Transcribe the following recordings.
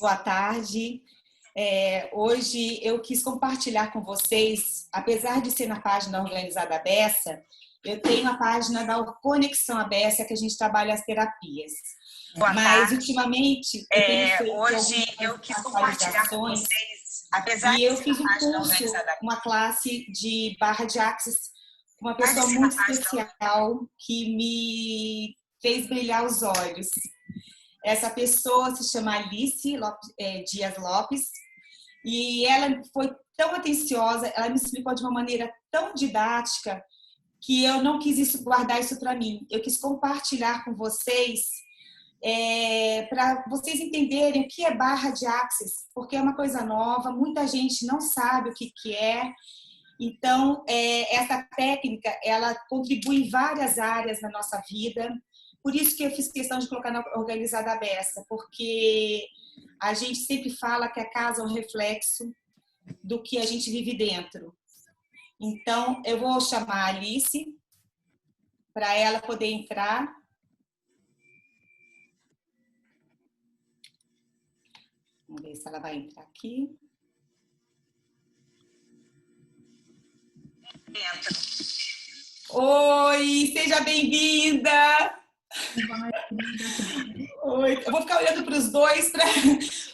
boa tarde. Hoje eu quis compartilhar com vocês, apesar de ser na página Organizada Bessa, eu tenho a página da Conexão Abessa, que a gente trabalha as terapias. Mas, ultimamente, eu tenho feito hoje eu quis compartilhar com vocês, apesar e eu fiz um curso, uma classe de barra de Axis, com uma pessoa muito especial que me fez brilhar os olhos. Essa pessoa se chama Alice Dias Lopes e ela foi tão atenciosa, ela me explicou de uma maneira tão didática que eu não quis guardar isso para mim. Eu quis compartilhar com vocês para vocês entenderem o que é barra de Axis, porque é uma coisa nova, muita gente não sabe o que é. Então, essa técnica, ela contribui em várias áreas na nossa vida. Por isso que eu fiz questão de colocar na Organizada Bessa, porque a gente sempre fala que a casa é um reflexo do que a gente vive dentro. Então, eu vou chamar a Alice para ela poder entrar. Vamos ver se ela vai entrar aqui. Entra. Oi, seja bem-vinda! Oi, eu vou ficar olhando para os dois,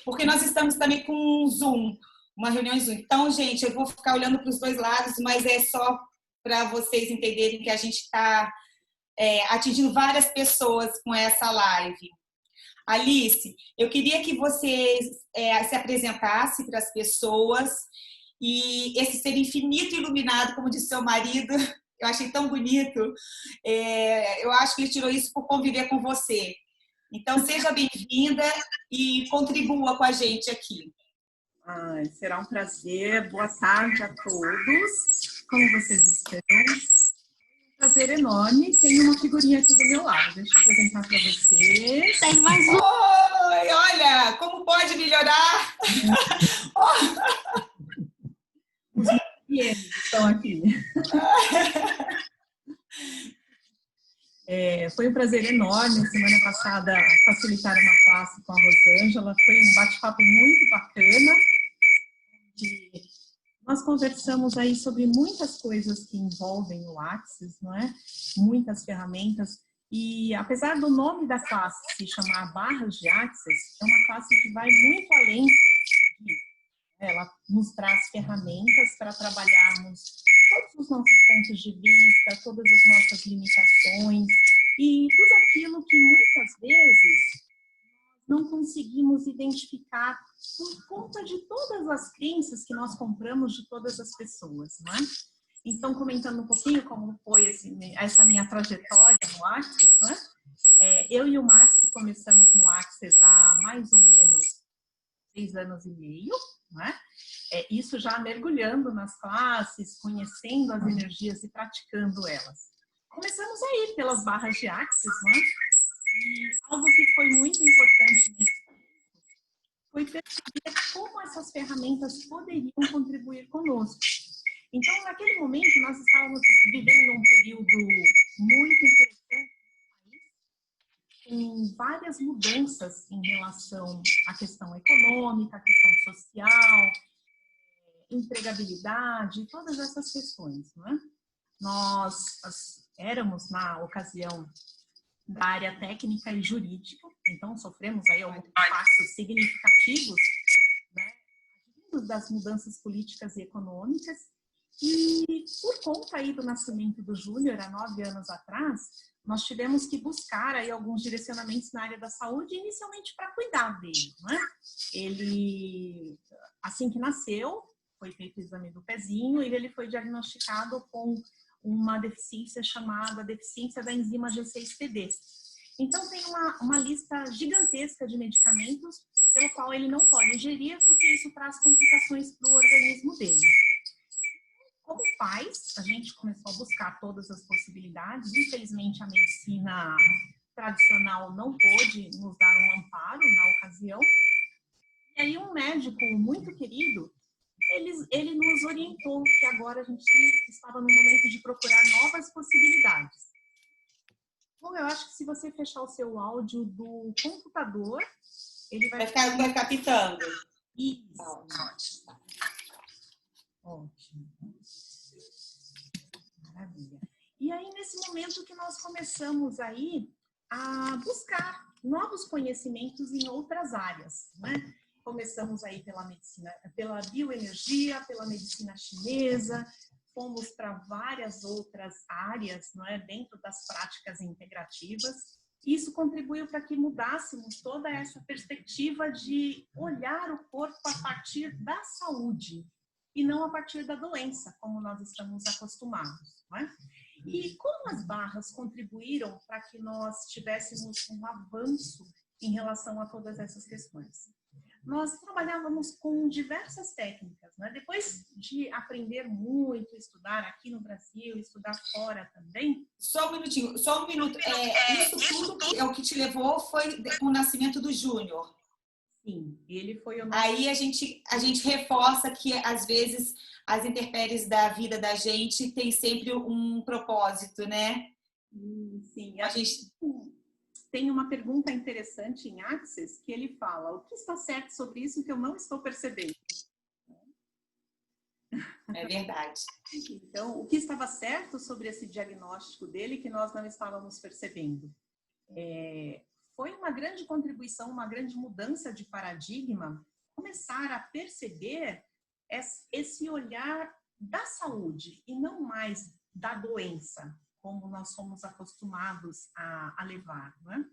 porque nós estamos também com um Zoom, uma reunião em Zoom. Então, gente, eu vou ficar olhando para os dois lados, mas é só para vocês entenderem que a gente está atingindo várias pessoas com essa live. Alice, eu queria que você se apresentasse para as pessoas e esse ser infinito e iluminado, como disse seu marido, eu achei tão bonito. Eu acho que ele tirou isso por conviver com você. Então, seja bem-vinda e contribua com a gente aqui. Será um prazer. Boa tarde a todos. Como vocês estão? Um prazer enorme. Tem uma figurinha aqui do meu lado. Deixa eu apresentar para vocês. Tem mais um. Oi, olha, como pode melhorar? Os meus estão aqui. Foi um prazer enorme, semana passada, facilitar uma classe com a Rosângela. Foi um bate-papo muito bacana. Nós conversamos aí sobre muitas coisas que envolvem o Axis, não é? Muitas ferramentas. E apesar do nome da classe se chamar Barras de Axis, é uma classe que vai muito além disso. Ela nos traz ferramentas para trabalharmos todos os nossos pontos de vista, todas as nossas limitações e tudo aquilo que muitas vezes não conseguimos identificar por conta de todas as crenças que nós compramos de todas as pessoas, não é? Então, comentando um pouquinho como foi essa minha trajetória no Axis, não é? Eu e o Márcio começamos no Axis há mais ou menos 6 anos e meio, não é? Isso já mergulhando nas classes, conhecendo as energias e praticando elas. Começamos a ir pelas barras de Axis, não é? E algo que foi muito importante nesse momento foi perceber como essas ferramentas poderiam contribuir conosco. Então, naquele momento, nós estávamos vivendo um período muito interessante no país, com várias mudanças em relação à questão econômica, à questão social, empregabilidade, todas essas questões, não é? Nós éramos, na ocasião, da área técnica e jurídica, então sofremos aí alguns impactos significativos, né, das mudanças políticas e econômicas, e por conta aí do nascimento do Júnior, há 9 anos atrás, nós tivemos que buscar aí alguns direcionamentos na área da saúde, inicialmente para cuidar dele, não é? Ele, assim que nasceu, foi feito o exame do pezinho e ele foi diagnosticado com uma deficiência chamada deficiência da enzima G6PD. Então, tem uma lista gigantesca de medicamentos pelo qual ele não pode ingerir, porque isso traz complicações para o organismo dele. Como pais, a gente começou a buscar todas as possibilidades. Infelizmente, a medicina tradicional não pôde nos dar um amparo na ocasião. E aí, um médico muito querido, ele nos orientou que agora a gente estava no momento de procurar novas possibilidades. Bom, eu acho que se você fechar o seu áudio do computador, Ele vai ficar pitando. Isso. Ótimo. Maravilha. E aí, nesse momento que nós começamos aí a buscar novos conhecimentos em outras áreas, né? Começamos aí pela medicina, pela bioenergia, pela medicina chinesa, fomos para várias outras áreas, não é, dentro das práticas integrativas. Isso contribuiu para que mudássemos toda essa perspectiva de olhar o corpo a partir da saúde e não a partir da doença, como nós estamos acostumados, não é? E como as barras contribuíram para que nós tivéssemos um avanço em relação a todas essas questões? Nós trabalhávamos com diversas técnicas, né? Depois de aprender muito, estudar aqui no Brasil, estudar fora também. Só um minutinho, só um minuto. Isso tudo é o que te levou foi o nascimento do Júnior. Sim, ele foi o nosso... Aí a gente reforça que, às vezes, as intempéries da vida da gente tem sempre um propósito, né? Sim, a gente... Tem uma pergunta interessante em Access que ele fala: o que está certo sobre isso que eu não estou percebendo? É verdade. Então, o que estava certo sobre esse diagnóstico dele que nós não estávamos percebendo? Foi uma grande contribuição, uma grande mudança de paradigma, começar a perceber esse olhar da saúde e não mais da doença, como nós somos acostumados a levar, né?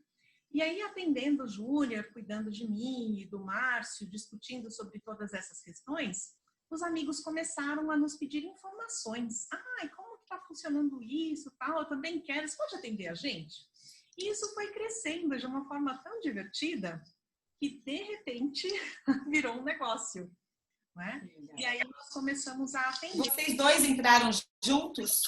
E aí, atendendo o Júnior, cuidando de mim e do Márcio, discutindo sobre todas essas questões, os amigos começaram a nos pedir informações. Como que está funcionando isso, tal? Eu também quero, você pode atender a gente? E isso foi crescendo de uma forma tão divertida que, de repente, virou um negócio, né? E aí, nós começamos a atender. Vocês dois entraram juntos?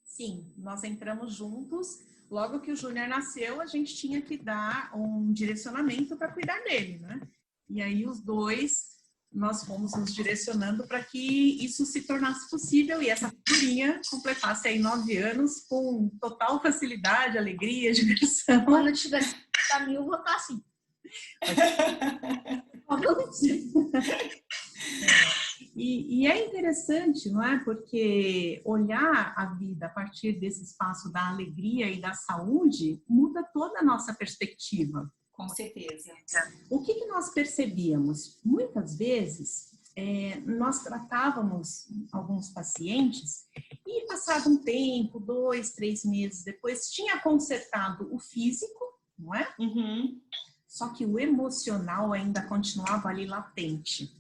Sim, nós entramos juntos. Logo que o Júnior nasceu, a gente tinha que dar um direcionamento para cuidar dele, né? E aí os dois, nós fomos nos direcionando para que isso se tornasse possível e essa figurinha completasse aí 9 anos com total facilidade, alegria, diversão. Quando eu tiver 50 mil, vou estar assim. E é interessante, não é? Porque olhar a vida a partir desse espaço da alegria e da saúde muda toda a nossa perspectiva. Com certeza. O que nós percebíamos? Muitas vezes, nós tratávamos alguns pacientes e passado um tempo, 2, 3 meses depois, tinha consertado o físico, não é? Uhum. Só que o emocional ainda continuava ali latente.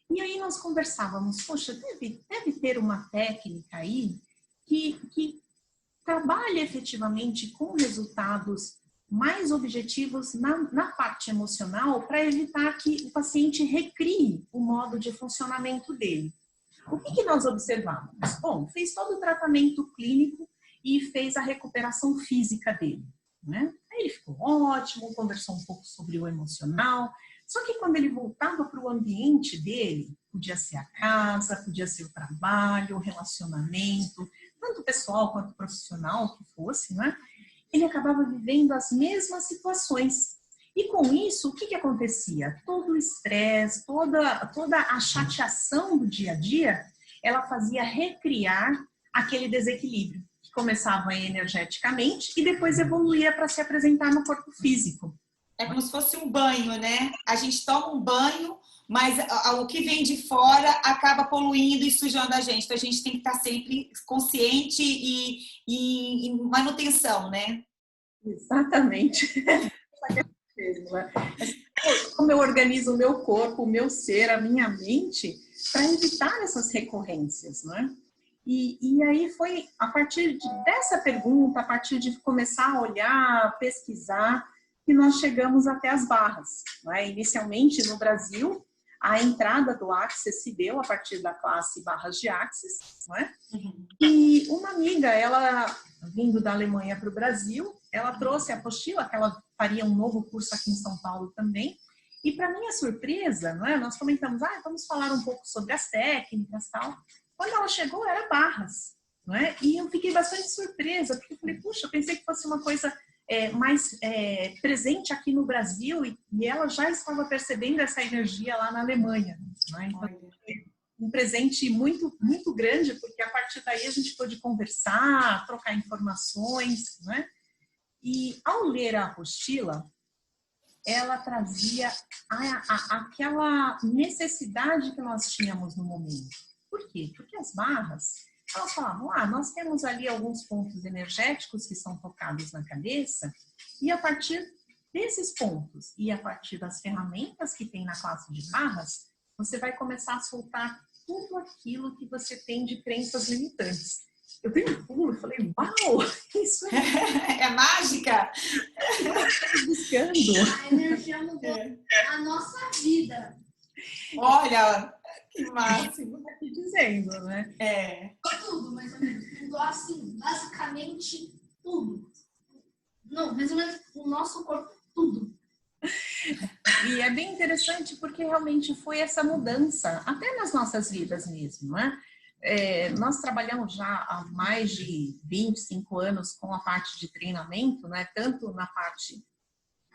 E aí nós conversávamos, poxa, deve ter uma técnica aí que trabalhe efetivamente com resultados mais objetivos na parte emocional para evitar que o paciente recrie o modo de funcionamento dele. O que nós observávamos? Bom, fez todo o tratamento clínico e fez a recuperação física dele, né? Aí ele ficou ótimo, conversou um pouco sobre o emocional. Só que quando ele voltava para o ambiente dele, podia ser a casa, podia ser o trabalho, o relacionamento, tanto pessoal quanto profissional que fosse, né? Ele acabava vivendo as mesmas situações. E com isso, o que acontecia? Todo o estresse, toda a chateação do dia a dia, ela fazia recriar aquele desequilíbrio, que começava energeticamente e depois evoluía para se apresentar no corpo físico. É como se fosse um banho, né? A gente toma um banho, mas o que vem de fora acaba poluindo e sujando a gente. Então, a gente tem que estar sempre consciente e em manutenção, né? Exatamente. Como eu organizo o meu corpo, o meu ser, a minha mente, para evitar essas recorrências, né? E aí foi a partir dessa pergunta, a partir de começar a olhar, pesquisar, que nós chegamos até as barras, né? Inicialmente no Brasil, a entrada do Access se deu a partir da classe barras de Access, né? Uhum. E uma amiga, ela vindo da Alemanha para o Brasil, ela trouxe a apostila, que ela faria um novo curso aqui em São Paulo também, e para minha surpresa, né, nós comentamos, vamos falar um pouco sobre as técnicas e tal. Quando ela chegou, era barras, né? E eu fiquei bastante surpresa, porque eu falei, puxa, eu pensei que fosse uma coisa mais presente aqui no Brasil e ela já estava percebendo essa energia lá na Alemanha. Né? Então, um presente muito, muito grande, porque a partir daí a gente pôde conversar, trocar informações, né? E ao ler a apostila, ela trazia aquela necessidade que nós tínhamos no momento. Por quê? Porque as barras, elas falavam, nós temos ali alguns pontos energéticos que são tocados na cabeça, e a partir desses pontos e a partir das ferramentas que tem na classe de barras, você vai começar a soltar tudo aquilo que você tem de crenças limitantes. Eu dei um pulo e falei, uau, isso é mágica! Buscando. A energia mudou a nossa vida. Olha, que máximo. Tá aqui dizendo, né? Tudo, mais ou menos. Mudou assim, basicamente tudo. Não, mais ou menos o nosso corpo, tudo. E é bem interessante porque realmente foi essa mudança, até nas nossas vidas mesmo, né? Nós trabalhamos já há mais de 25 anos com a parte de treinamento, né? Tanto na parte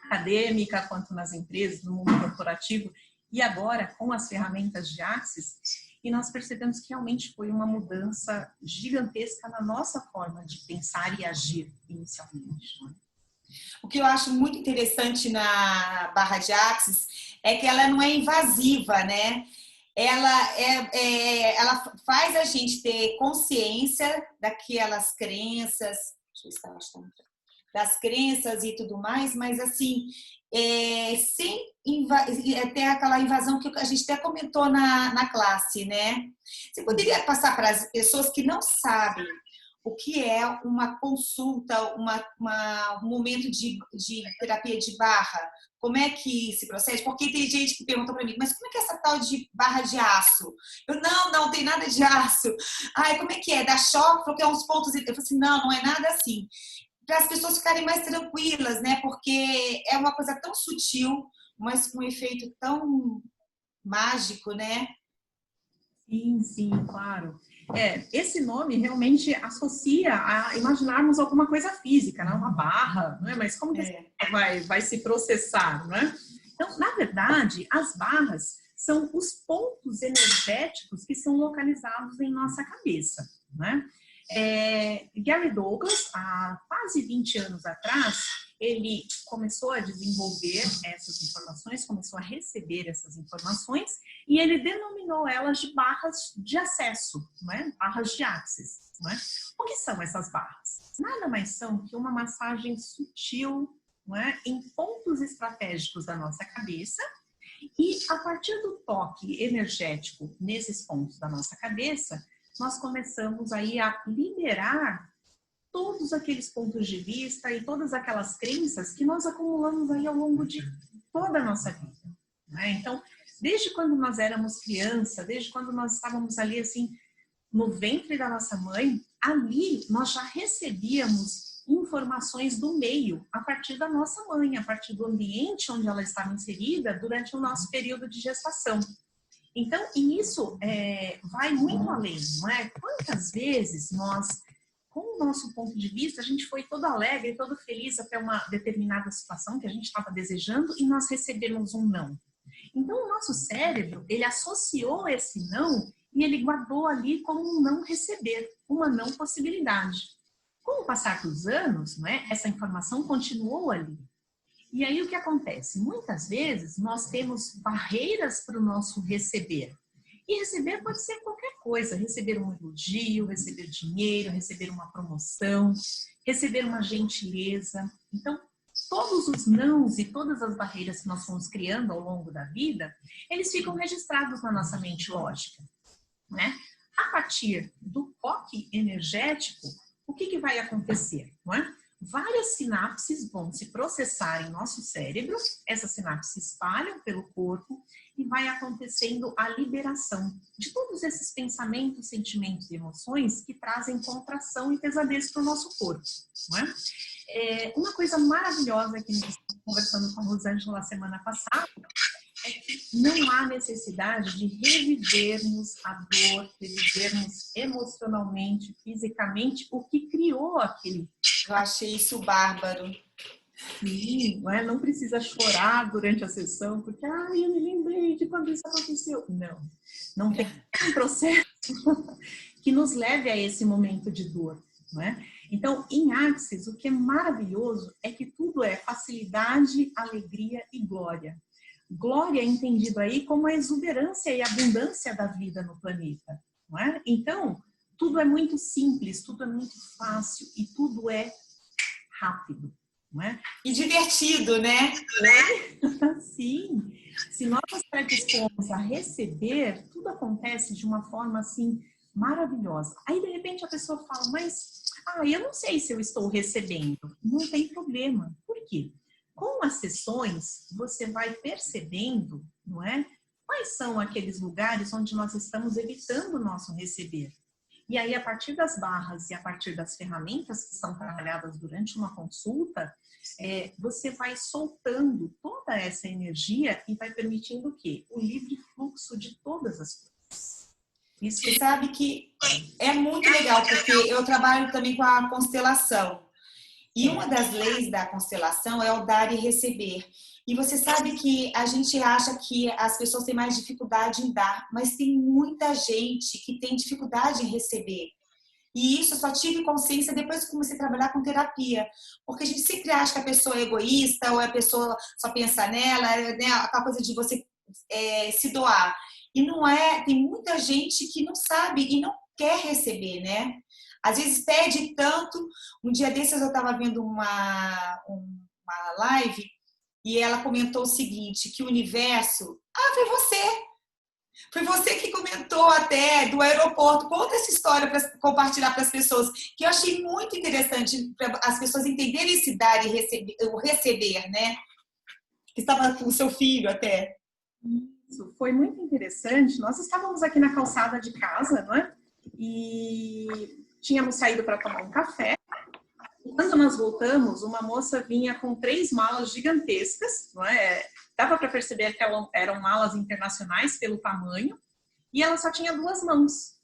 acadêmica quanto nas empresas, no mundo corporativo, e agora com as ferramentas de Axis, e nós percebemos que realmente foi uma mudança gigantesca na nossa forma de pensar e agir inicialmente. Né? O que eu acho muito interessante na barra de Axis é que ela não é invasiva, né? Ela faz a gente ter consciência daquelas crenças, deixa eu ver se ela está das crenças e tudo mais, mas assim, sem ter aquela invasão que a gente até comentou na classe, né? Você poderia passar para as pessoas que não sabem o que é uma consulta, um momento de terapia de barra, como é que se procede? Porque tem gente que pergunta para mim, mas como é que é essa tal de barra de aço? Eu, não tem nada de aço. Ai, como é que é? Dá choque? Porque é uns pontos... Eu falei assim, não é nada assim. Para as pessoas ficarem mais tranquilas, né? Porque é uma coisa tão sutil, mas com um efeito tão mágico, né? Sim, claro. Esse nome realmente associa a imaginarmos alguma coisa física, né? Uma barra, não é? Mas como que vai se processar, né? Então, na verdade, as barras são os pontos energéticos que são localizados em nossa cabeça, né? Gary Douglas, há quase 20 anos atrás, ele começou a desenvolver essas informações, começou a receber essas informações e ele denominou elas de barras de acesso, né? Barras de Axis. Né? O que são essas barras? Nada mais são que uma massagem sutil, né? Em pontos estratégicos da nossa cabeça e a partir do toque energético nesses pontos da nossa cabeça, nós começamos aí a liberar todos aqueles pontos de vista e todas aquelas crenças que nós acumulamos aí ao longo de toda a nossa vida. Né? Então, desde quando nós éramos criança, desde quando nós estávamos ali assim no ventre da nossa mãe, ali nós já recebíamos informações do meio a partir da nossa mãe, a partir do ambiente onde ela estava inserida durante o nosso período de gestação. Então, e isso vai muito além, não é? Quantas vezes nós, com o nosso ponto de vista, a gente foi todo alegre, todo feliz até uma determinada situação que a gente estava desejando e nós recebemos um não. Então, o nosso cérebro, ele associou esse não e ele guardou ali como um não receber, uma não possibilidade. Com o passar dos anos, né, essa informação continuou ali. E aí o que acontece? Muitas vezes nós temos barreiras para o nosso receber. E receber pode ser qualquer coisa, receber um elogio, receber dinheiro, receber uma promoção, receber uma gentileza. Então, todos os nãos e todas as barreiras que nós fomos criando ao longo da vida, eles ficam registrados na nossa mente lógica. Né? A partir do toque energético, o que vai acontecer? Não é? Várias sinapses vão se processar em nosso cérebro, essas sinapses se espalham pelo corpo e vai acontecendo a liberação de todos esses pensamentos, sentimentos e emoções que trazem contração e pesadez para o nosso corpo. Não é? Uma coisa maravilhosa que nós estamos conversando com a Rosângela semana passada é que não há necessidade de revivermos a dor, revivermos emocionalmente, fisicamente, o que criou aquele. Eu achei isso bárbaro. Sim, não é? Não precisa chorar durante a sessão, porque, ai, eu me lembrei de quando isso aconteceu. Não, não tem um processo que nos leve a esse momento de dor, não é? Então, em Axis, o que é maravilhoso é que tudo é facilidade, alegria e glória. Glória é entendido aí como a exuberância e abundância da vida no planeta, não é? Então, tudo é muito simples, tudo é muito fácil e tudo é rápido, não é? E divertido, né? Sim. Se nós nos predispomos a receber, tudo acontece de uma forma assim maravilhosa. Aí, de repente, a pessoa fala, mas eu não sei se eu estou recebendo. Não tem problema. Por quê? Com as sessões, você vai percebendo, não é? Quais são aqueles lugares onde nós estamos evitando o nosso receber. E aí, a partir das barras e a partir das ferramentas que são trabalhadas durante uma consulta, você vai soltando toda essa energia e vai permitindo o quê? O livre fluxo de todas as coisas. Isso Você sabe que é muito legal, porque eu trabalho também com a constelação. E uma das leis da constelação é o dar e receber. E você sabe que a gente acha que as pessoas têm mais dificuldade em dar, mas tem muita gente que tem dificuldade em receber. E isso eu só tive consciência depois que comecei a trabalhar com terapia. Porque a gente sempre acha que a pessoa é egoísta ou a pessoa só pensa nela, né? Aquela coisa de você se doar. E não é, tem muita gente que não sabe e não quer receber, né? Às vezes pede tanto. Um dia desses eu estava vendo uma live e ela comentou o seguinte, que o universo... foi você! Foi você que comentou até do aeroporto. Conta essa história para compartilhar para as pessoas, que eu achei muito interessante para as pessoas entenderem esse dar e receber, o receber, né? Que estava com o seu filho até. Isso foi muito interessante. Nós estávamos aqui na calçada de casa, não é? E tínhamos saído para tomar um café. E quando nós voltamos, uma moça vinha com 3 malas gigantescas, não é? Dava para perceber que eram malas internacionais pelo tamanho, e ela só tinha 2 mãos.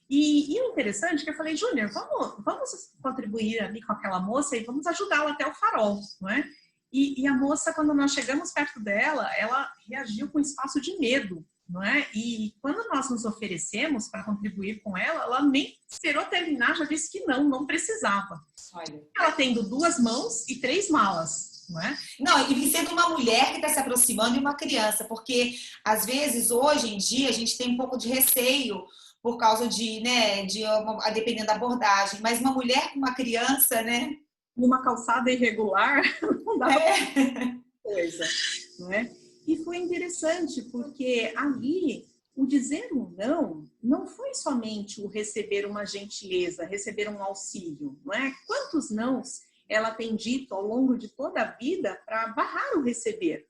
E o interessante é que eu falei, Júnior, vamos contribuir ali com aquela moça e vamos ajudá-la até o farol, não é? E a moça, quando nós chegamos perto dela, ela reagiu com espaço de medo, não é? E quando nós nos oferecemos para contribuir com ela, ela nem esperou terminar, já disse que não precisava. Olha. Ela tendo 2 mãos e 3 malas, não é? Não, e sendo uma mulher que está se aproximando e uma criança, porque às vezes, hoje em dia, a gente tem um pouco de receio por causa de, né, dependendo da abordagem, mas uma mulher com uma criança, né? Numa calçada irregular, não dava coisa, não é? E foi interessante, porque ali o dizer um não foi somente o receber uma gentileza, receber um auxílio, não é? Quantos nãos ela tem dito ao longo de toda a vida para barrar o receber,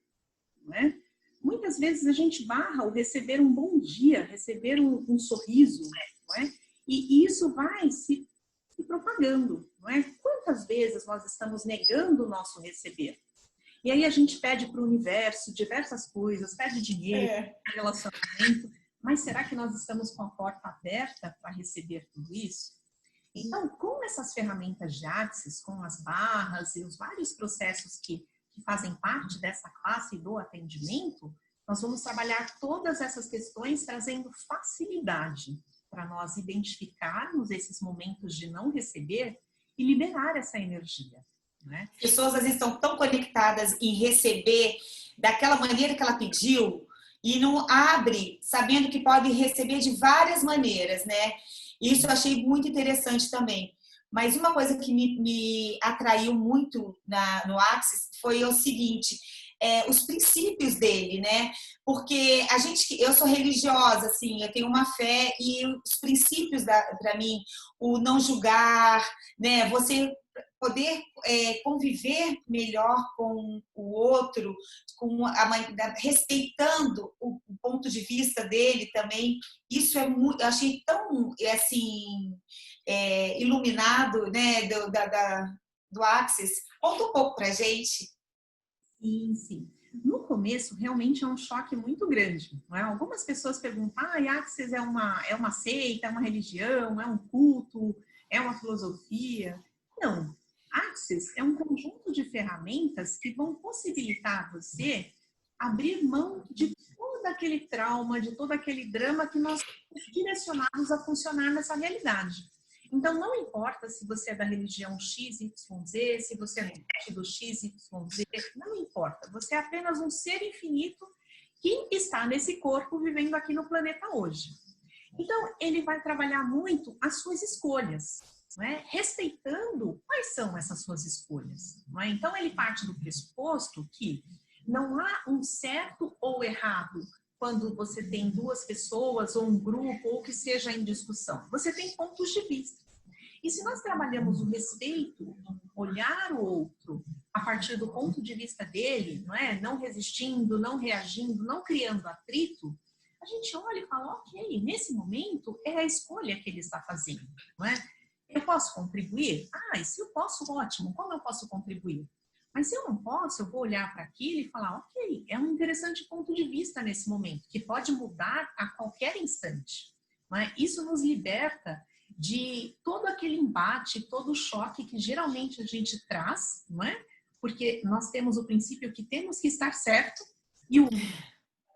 não é? Muitas vezes a gente barra o receber um bom dia, receber um sorriso, não é? E isso vai se propagando, não é? Quantas vezes nós estamos negando o nosso receber? E aí a gente pede para o universo diversas coisas, pede dinheiro, relacionamento, mas será que nós estamos com a porta aberta para receber tudo isso? Então, com essas ferramentas de Axis, com as barras e os vários processos que fazem parte dessa classe do atendimento, nós vamos trabalhar todas essas questões trazendo facilidade para nós identificarmos esses momentos de não receber e liberar essa energia. Né? As pessoas às vezes estão tão conectadas em receber daquela maneira que ela pediu e não abre sabendo que pode receber de várias maneiras, né? Isso eu achei muito interessante também. Mas uma coisa que me atraiu muito no Axis foi o seguinte, os princípios dele, né? Porque eu sou religiosa, assim, eu tenho uma fé e os princípios para mim, o não julgar, né? Você poder conviver melhor com o outro, respeitando o ponto de vista dele também. Isso é muito, eu achei tão assim iluminado, né, do Axis. Conta um pouco pra gente. Sim. No começo, realmente é um choque muito grande, não é? Algumas pessoas perguntam, Axis é uma seita, é uma religião, é um culto, é uma filosofia. Não, Axis é um conjunto de ferramentas que vão possibilitar você abrir mão de todo aquele trauma, de todo aquele drama que nós somos direcionados a funcionar nessa realidade. Então, não importa se você é da religião XYZ, se você é do partido XYZ, não importa. Você é apenas um ser infinito que está nesse corpo vivendo aqui no planeta hoje. Então, ele vai trabalhar muito as suas escolhas, não é? Respeitando quais são essas suas escolhas. Não é? Então, ele parte do pressuposto que não há um certo ou errado quando você tem duas pessoas ou um grupo ou que seja em discussão. Você tem pontos de vista. E se nós trabalhamos o respeito, olhar o outro a partir do ponto de vista dele, não é? Não resistindo, não reagindo, não criando atrito, a gente olha e fala, ok, nesse momento é a escolha que ele está fazendo, não é? Eu posso contribuir? E se eu posso, ótimo. Como eu posso contribuir? Mas se eu não posso, eu vou olhar para aquilo e falar, ok, é um interessante ponto de vista nesse momento, que pode mudar a qualquer instante. Não é? Isso nos liberta de todo aquele embate, todo o choque que geralmente a gente traz, não é? Porque nós temos o princípio que temos que estar certo e o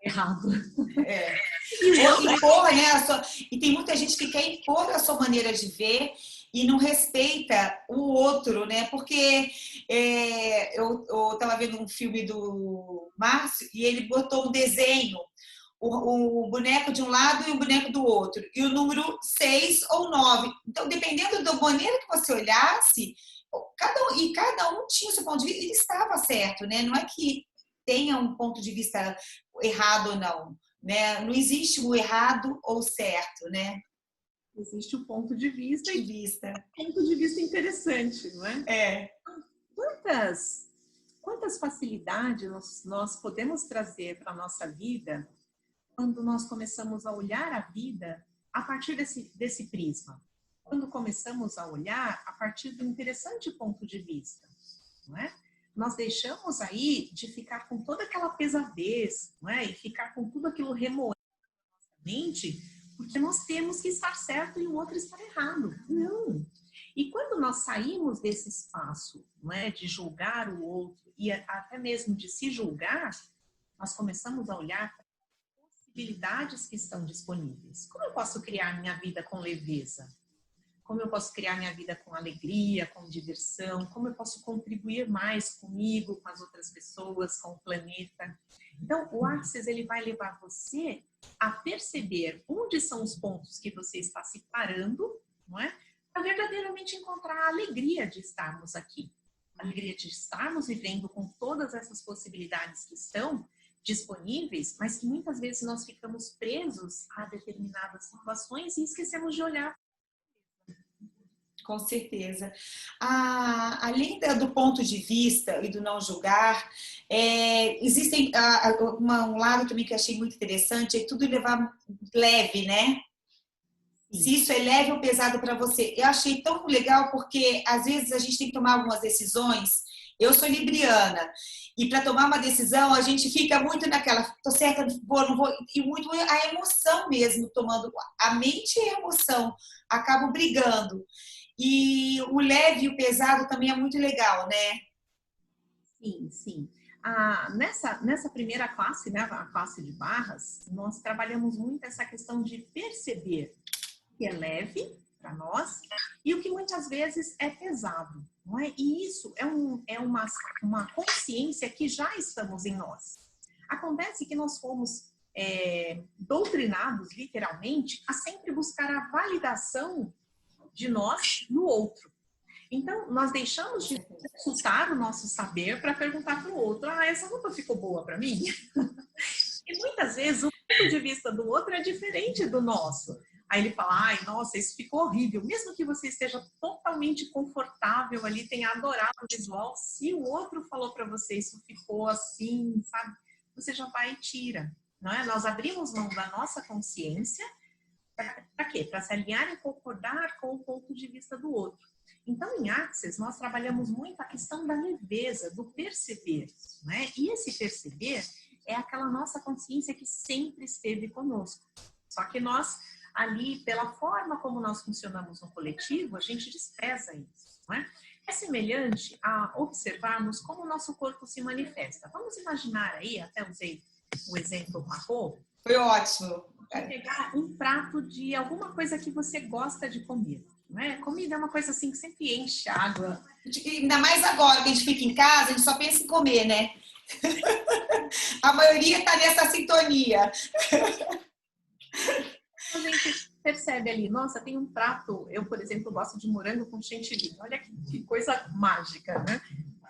errado. Impor, né? E tem muita gente que quer impor a sua maneira de ver e não respeita o outro, né? Porque eu estava vendo um filme do Márcio e ele botou um desenho, o boneco de um lado e o boneco do outro, e o número 6 ou 9. Então, dependendo da maneira que você olhasse, cada um tinha o seu ponto de vista, ele estava certo, né? Não é que tenha um ponto de vista errado ou não, né? Não existe o errado ou certo, né? Existe o ponto de vista e ponto de vista interessante, não é? Quantas facilidades nós podemos trazer para a nossa vida quando nós começamos a olhar a vida a partir desse prisma? Quando começamos a olhar a partir do interessante ponto de vista, não é? Nós deixamos aí de ficar com toda aquela pesadez, não é? E ficar com tudo aquilo remoendo na nossa mente, porque nós temos que estar certo e o outro estar errado. Não. E quando nós saímos desse espaço, não é, de julgar o outro e até mesmo de se julgar, nós começamos a olhar para as possibilidades que estão disponíveis. Como eu posso criar minha vida com leveza? Como eu posso criar minha vida com alegria, com diversão? Como eu posso contribuir mais comigo, com as outras pessoas, com o planeta? Então, o Axis, ele vai levar você a perceber onde são os pontos que você está se parando, não é? Para verdadeiramente encontrar a alegria de estarmos aqui. A alegria de estarmos vivendo com todas essas possibilidades que estão disponíveis, mas que muitas vezes nós ficamos presos a determinadas situações e esquecemos de olhar. Com certeza. Além do ponto de vista e do não julgar, existem um lado também que eu achei muito interessante, é tudo levar leve, né? Se isso é leve ou pesado para você. Eu achei tão legal porque, às vezes, a gente tem que tomar algumas decisões. Eu sou libriana. E para tomar uma decisão, a gente fica muito naquela, tô certa, não vou. E muito a emoção mesmo, tomando. A mente e a emoção acabam brigando. E o leve e o pesado também é muito legal, né? Sim, sim. Nessa primeira classe, né, a classe de barras, nós trabalhamos muito essa questão de perceber o que é leve para nós e o que muitas vezes é pesado, não é? E isso é uma consciência que já estamos em nós. Acontece que nós fomos doutrinados, literalmente, a sempre buscar a validação de nós no outro. Então, nós deixamos de consultar o nosso saber para perguntar para o outro, essa roupa ficou boa para mim? E muitas vezes o ponto de vista do outro é diferente do nosso. Aí ele fala, nossa, isso ficou horrível. Mesmo que você esteja totalmente confortável ali, tenha adorado o visual, se o outro falou para você, isso ficou assim, sabe? Você já vai e tira, não é? Nós abrimos mão da nossa consciência. Para quê? Para se alinhar e concordar com o ponto de vista do outro. Então, em Axis, nós trabalhamos muito a questão da leveza, do perceber, né? E esse perceber é aquela nossa consciência que sempre esteve conosco. Só que nós, ali, pela forma como nós funcionamos no coletivo, a gente despreza isso, não é? É semelhante a observarmos como o nosso corpo se manifesta. Vamos imaginar aí, até usei o exemplo do arroz. Foi ótimo. Pegar um prato de alguma coisa que você gosta de comer. Não é? Comida é uma coisa assim que sempre enche água. Ainda mais agora que a gente fica em casa, a gente só pensa em comer, né? A maioria está nessa sintonia. A gente percebe ali, nossa, tem um prato, eu, por exemplo, gosto de morango com chantilly. Olha que coisa mágica, né?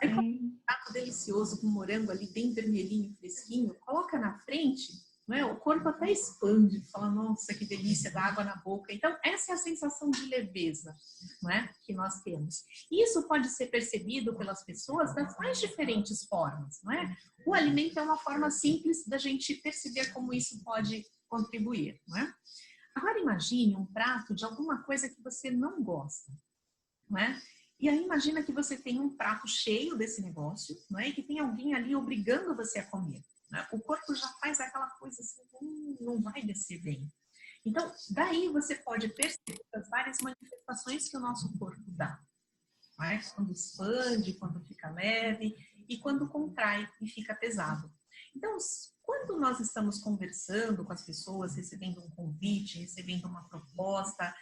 Aí, um prato delicioso com morango ali bem vermelhinho, fresquinho, coloca na frente, né? O corpo até expande, fala, nossa, que delícia, dá água na boca. Então, essa é a sensação de leveza, não é? Que nós temos. Isso pode ser percebido pelas pessoas das mais diferentes formas, não é? O alimento é uma forma simples da gente perceber como isso pode contribuir, não é? Agora imagine um prato de alguma coisa que você não gosta, não é? E aí imagina que você tem um prato cheio desse negócio, não é? E que tem alguém ali obrigando você a comer. Né? O corpo já faz aquela coisa assim, não vai descer bem. Então, daí você pode perceber as várias manifestações que o nosso corpo dá. Não é? Quando expande, quando fica leve e quando contrai e fica pesado. Então, quando nós estamos conversando com as pessoas, recebendo um convite, recebendo uma proposta,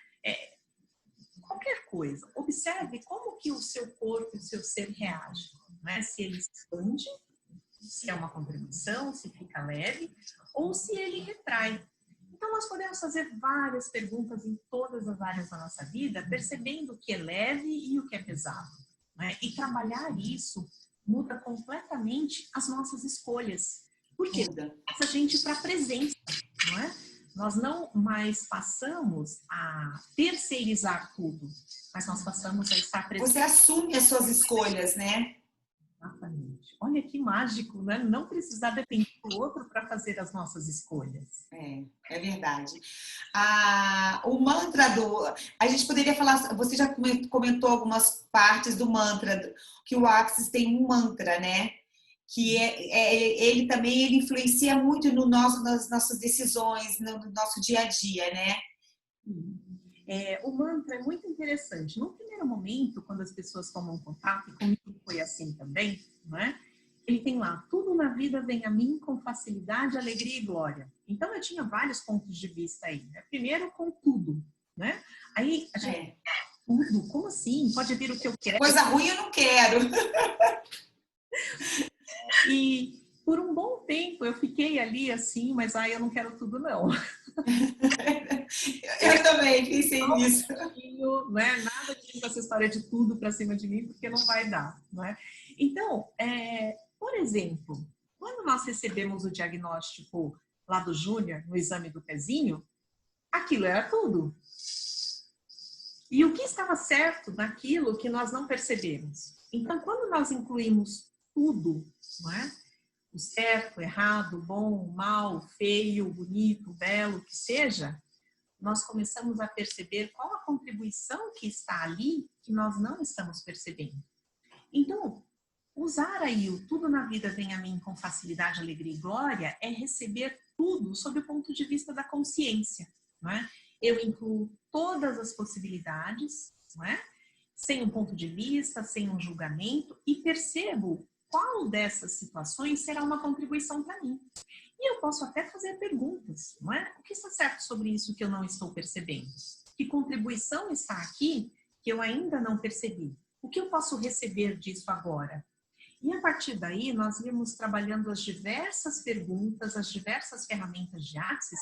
qualquer coisa, observe como que o seu corpo, o seu ser reage. Né? Se ele expande, se é uma contribuição, se fica leve, ou se ele retrai. Então, nós podemos fazer várias perguntas em todas as áreas da nossa vida, percebendo o que é leve e o que é pesado. Né? E trabalhar isso muda completamente as nossas escolhas. Por quê? Essa gente para a presença, não é? Nós não mais passamos a terceirizar tudo, mas nós passamos a estar presente. Você assume as suas escolhas, né? Exatamente. Olha que mágico, né? Não precisar depender do outro para fazer as nossas escolhas. É verdade. O mantra a gente poderia falar, você já comentou algumas partes do mantra, que o Axis tem um mantra, né? Que ele também influencia muito nas nossas decisões, no nosso dia a dia, né? O mantra é muito interessante. No primeiro momento, quando as pessoas tomam contato, e comigo foi assim também, não é? Ele tem lá, tudo na vida vem a mim com facilidade, alegria e glória. Então, eu tinha vários pontos de vista aí. Né? Primeiro, com tudo, né? Aí, a gente, tudo? Como assim? Pode vir o que eu quero. Coisa ruim eu não quero. E por um bom tempo eu fiquei ali assim, mas eu não quero tudo não. Eu também pensei nisso. Não é nada de essa história de tudo para cima de mim, porque não vai dar, não é? Então, por exemplo, quando nós recebemos o diagnóstico lá do Júnior, no exame do pezinho, aquilo era tudo. E o que estava certo naquilo que nós não percebemos? Então, quando nós incluímos tudo, não é? O certo, o errado, o bom, o mal, o feio, o bonito, o belo, o que seja, nós começamos a perceber qual a contribuição que está ali que nós não estamos percebendo. Então, usar aí o tudo na vida vem a mim com facilidade, alegria e glória é receber tudo sob o ponto de vista da consciência, não é? Eu incluo todas as possibilidades, não é? Sem um ponto de vista, sem um julgamento e percebo qual dessas situações será uma contribuição para mim. E eu posso até fazer perguntas, não é? O que está certo sobre isso que eu não estou percebendo? Que contribuição está aqui que eu ainda não percebi? O que eu posso receber disso agora? E a partir daí, nós íamos trabalhando as diversas perguntas, as diversas ferramentas de Axis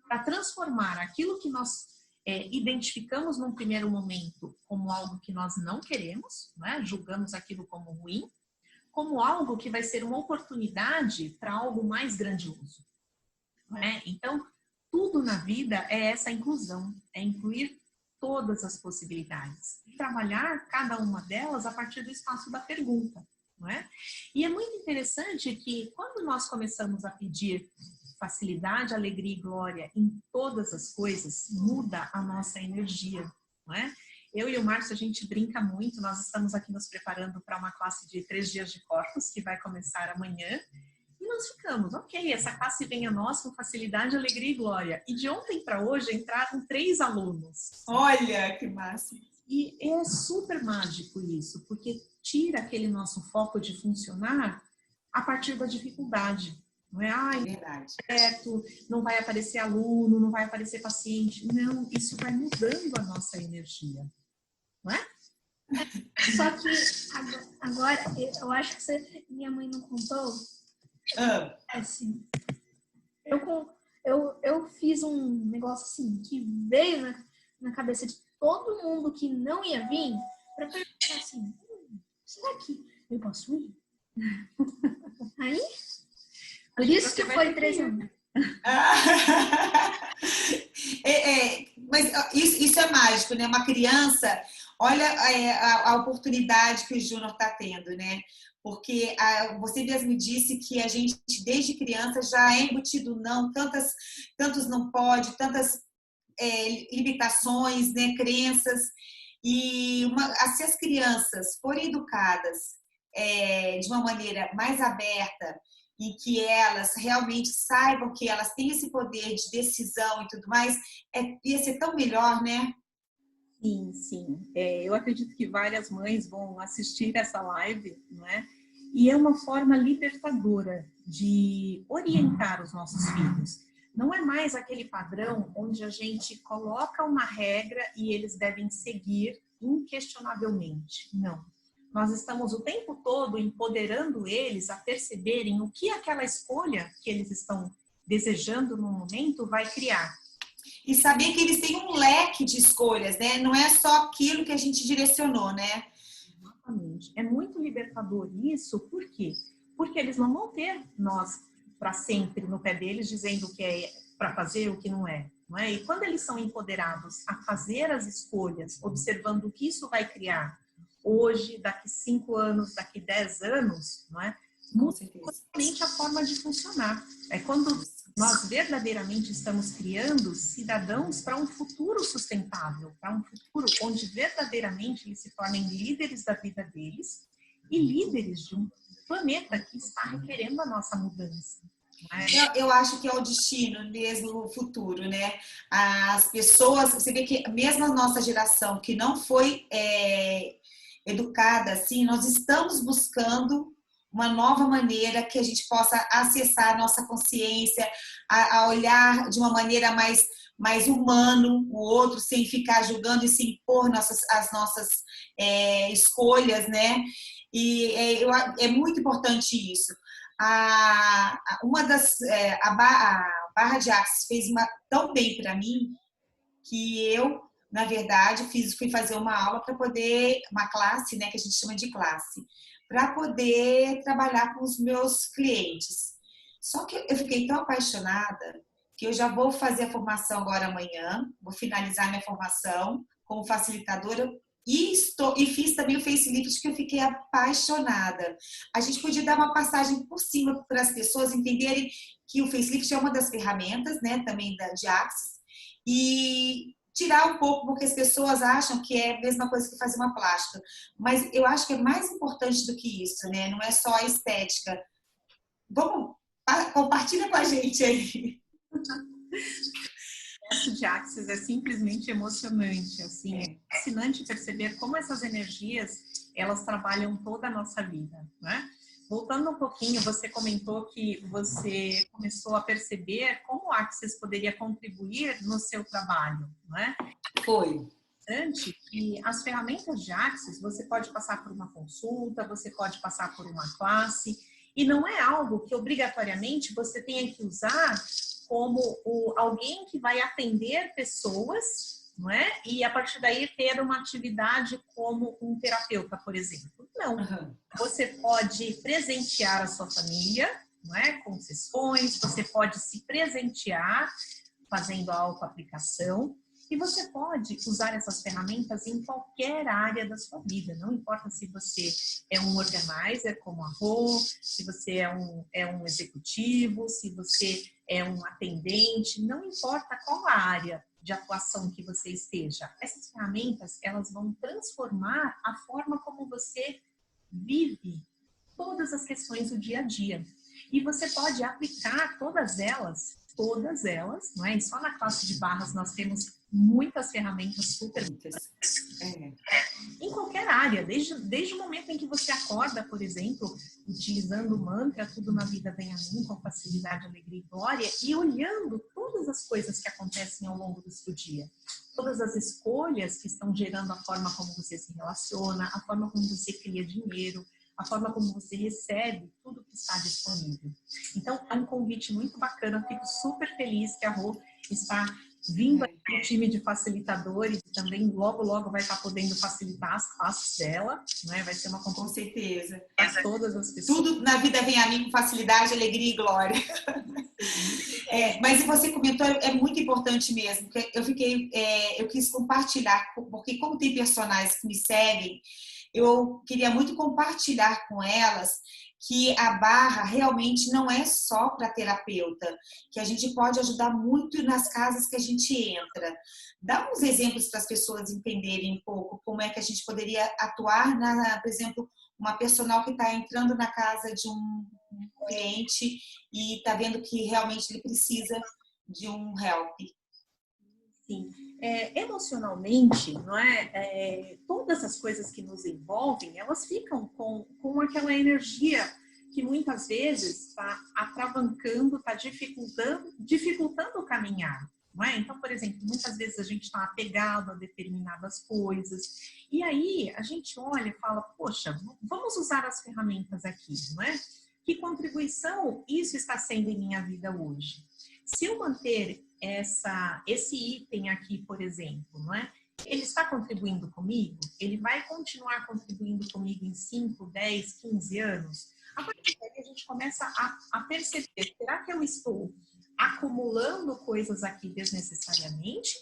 para transformar aquilo que nós identificamos num primeiro momento como algo que nós não queremos, né? Julgamos aquilo como ruim, como algo que vai ser uma oportunidade para algo mais grandioso. Né? Então, tudo na vida é essa inclusão, é incluir todas as possibilidades. E trabalhar cada uma delas a partir do espaço da pergunta. Não é? E é muito interessante que quando nós começamos a pedir facilidade, alegria e glória em todas as coisas, muda a nossa energia. Não é? eu e o Márcio, a gente brinca muito, nós estamos aqui nos preparando para uma classe de 3 dias de corpos, que vai começar amanhã, e nós ficamos, ok, essa classe vem a nós com facilidade, alegria e glória. E de ontem para hoje entraram 3 alunos. Olha, que massa! E é super mágico isso, porque tira aquele nosso foco de funcionar a partir da dificuldade. Não é, Verdade. certo, não vai aparecer aluno, não vai aparecer paciente. Não, isso vai mudando a nossa energia. Não é? Só que agora, eu acho que minha mãe não contou. Assim, eu fiz um negócio assim, que veio na cabeça de todo mundo que não ia vir, para perguntar assim, será que eu posso ir? Aí, por isso que foi 3 anos. Mas isso é mágico, né? Uma criança, olha a oportunidade que o Júnior está tendo, né? Porque você mesmo disse que a gente, desde criança, já é embutido não, tantos não pode, tantas limitações, né? Crenças. E se as crianças forem educadas de uma maneira mais aberta, e que elas realmente saibam que elas têm esse poder de decisão e tudo mais, ia ser tão melhor, né? Sim, sim. Eu acredito que várias mães vão assistir essa live, não é? E é uma forma libertadora de orientar os nossos filhos. Não é mais aquele padrão onde a gente coloca uma regra e eles devem seguir inquestionavelmente. Não. Nós estamos o tempo todo empoderando eles a perceberem o que aquela escolha que eles estão desejando no momento vai criar. E saber que eles têm um leque de escolhas, né? Não é só aquilo que a gente direcionou, né? Exatamente. É muito libertador isso, por quê? Porque eles não vão ter nós para sempre no pé deles dizendo o que é para fazer, o que não é. Não é? E quando eles são empoderados a fazer as escolhas, observando o que isso vai criar, hoje, daqui 5 anos, daqui 10 anos, não é? Muda totalmente a forma de funcionar. É quando nós verdadeiramente estamos criando cidadãos para um futuro sustentável, para um futuro onde verdadeiramente eles se tornem líderes da vida deles e líderes de um planeta que está requerendo a nossa mudança. Eu acho que é o destino mesmo, o futuro, né? As pessoas, você vê que mesmo a nossa geração que não foi educada assim, nós estamos buscando uma nova maneira que a gente possa acessar a nossa consciência, a olhar de uma maneira mais humano o outro, sem ficar julgando e se impor as nossas escolhas, né? E é muito importante isso. A Barra de Axis fez tão bem para mim que eu, na verdade, fui fazer uma aula para poder, uma classe, né, que a gente chama de classe, para poder trabalhar com os meus clientes. Só que eu fiquei tão apaixonada que eu já vou fazer a formação agora amanhã, vou finalizar minha formação como facilitadora e fiz também o facelift, que eu fiquei apaixonada. A gente podia dar uma passagem por cima para as pessoas entenderem que o facelift é uma das ferramentas, né, também de Axis, e tirar um pouco, porque as pessoas acham que é a mesma coisa que fazer uma plástica. Mas eu acho que é mais importante do que isso, né? Não é só a estética. Vamos, compartilha com a gente aí. O processo de Axis é simplesmente emocionante, assim, é fascinante perceber como essas energias, elas trabalham toda a nossa vida, né? Voltando um pouquinho, você comentou que você começou a perceber como o Axis poderia contribuir no seu trabalho, né? Foi. E as ferramentas de Axis, você pode passar por uma consulta, você pode passar por uma classe, e não é algo que obrigatoriamente você tenha que usar como alguém que vai atender pessoas, não é? E a partir daí ter uma atividade como um terapeuta, por exemplo. Não. Você pode presentear a sua família, não é? Com sessões, você pode se presentear fazendo a autoaplicação. E você pode usar essas ferramentas em qualquer área da sua vida. Não importa se você é um organizer, como a Rô, se você é um executivo, se você é um atendente, não importa qual a área de atuação que você esteja. Essas ferramentas, elas vão transformar a forma como você vive todas as questões do dia a dia. E você pode aplicar todas elas, não é? E só na classe de barras nós temos muitas ferramentas super úteis. Em qualquer área, desde o momento em que você acorda, por exemplo, utilizando o mantra, tudo na vida vem a mim com facilidade, alegria e glória, e olhando todas as coisas que acontecem ao longo do seu dia. Todas as escolhas que estão gerando a forma como você se relaciona, a forma como você cria dinheiro, a forma como você recebe tudo que está disponível. Então, é um convite muito bacana. Eu fico super feliz que a Rô está vindo aqui no time de facilitadores e também logo, logo vai estar podendo facilitar as classes dela, né? Vai ser uma Com certeza. para todas as pessoas. Tudo na vida vem a mim com facilidade, alegria e glória. Mas você comentou, é muito importante mesmo. Eu quis compartilhar, porque como tem personagens que me seguem, eu queria muito compartilhar com elas que a barra realmente não é só para terapeuta, que a gente pode ajudar muito nas casas que a gente entra. Dá uns exemplos para as pessoas entenderem um pouco como é que a gente poderia atuar, por exemplo, uma personal que está entrando na casa de um cliente e está vendo que realmente ele precisa de um help. Sim. Emocionalmente, não é? Todas as coisas que nos envolvem, elas ficam com aquela energia que muitas vezes está atravancando, está dificultando o caminhar. Não é? Então, por exemplo, muitas vezes a gente está apegado a determinadas coisas e aí a gente olha e fala, poxa, vamos usar as ferramentas aqui, não é? Que contribuição isso está sendo em minha vida hoje? Se eu manter esse item aqui, por exemplo, não é? Ele está contribuindo comigo? Ele vai continuar contribuindo comigo em 5, 10, 15 anos? A partir daí a gente começa a perceber, será que eu estou acumulando coisas aqui desnecessariamente?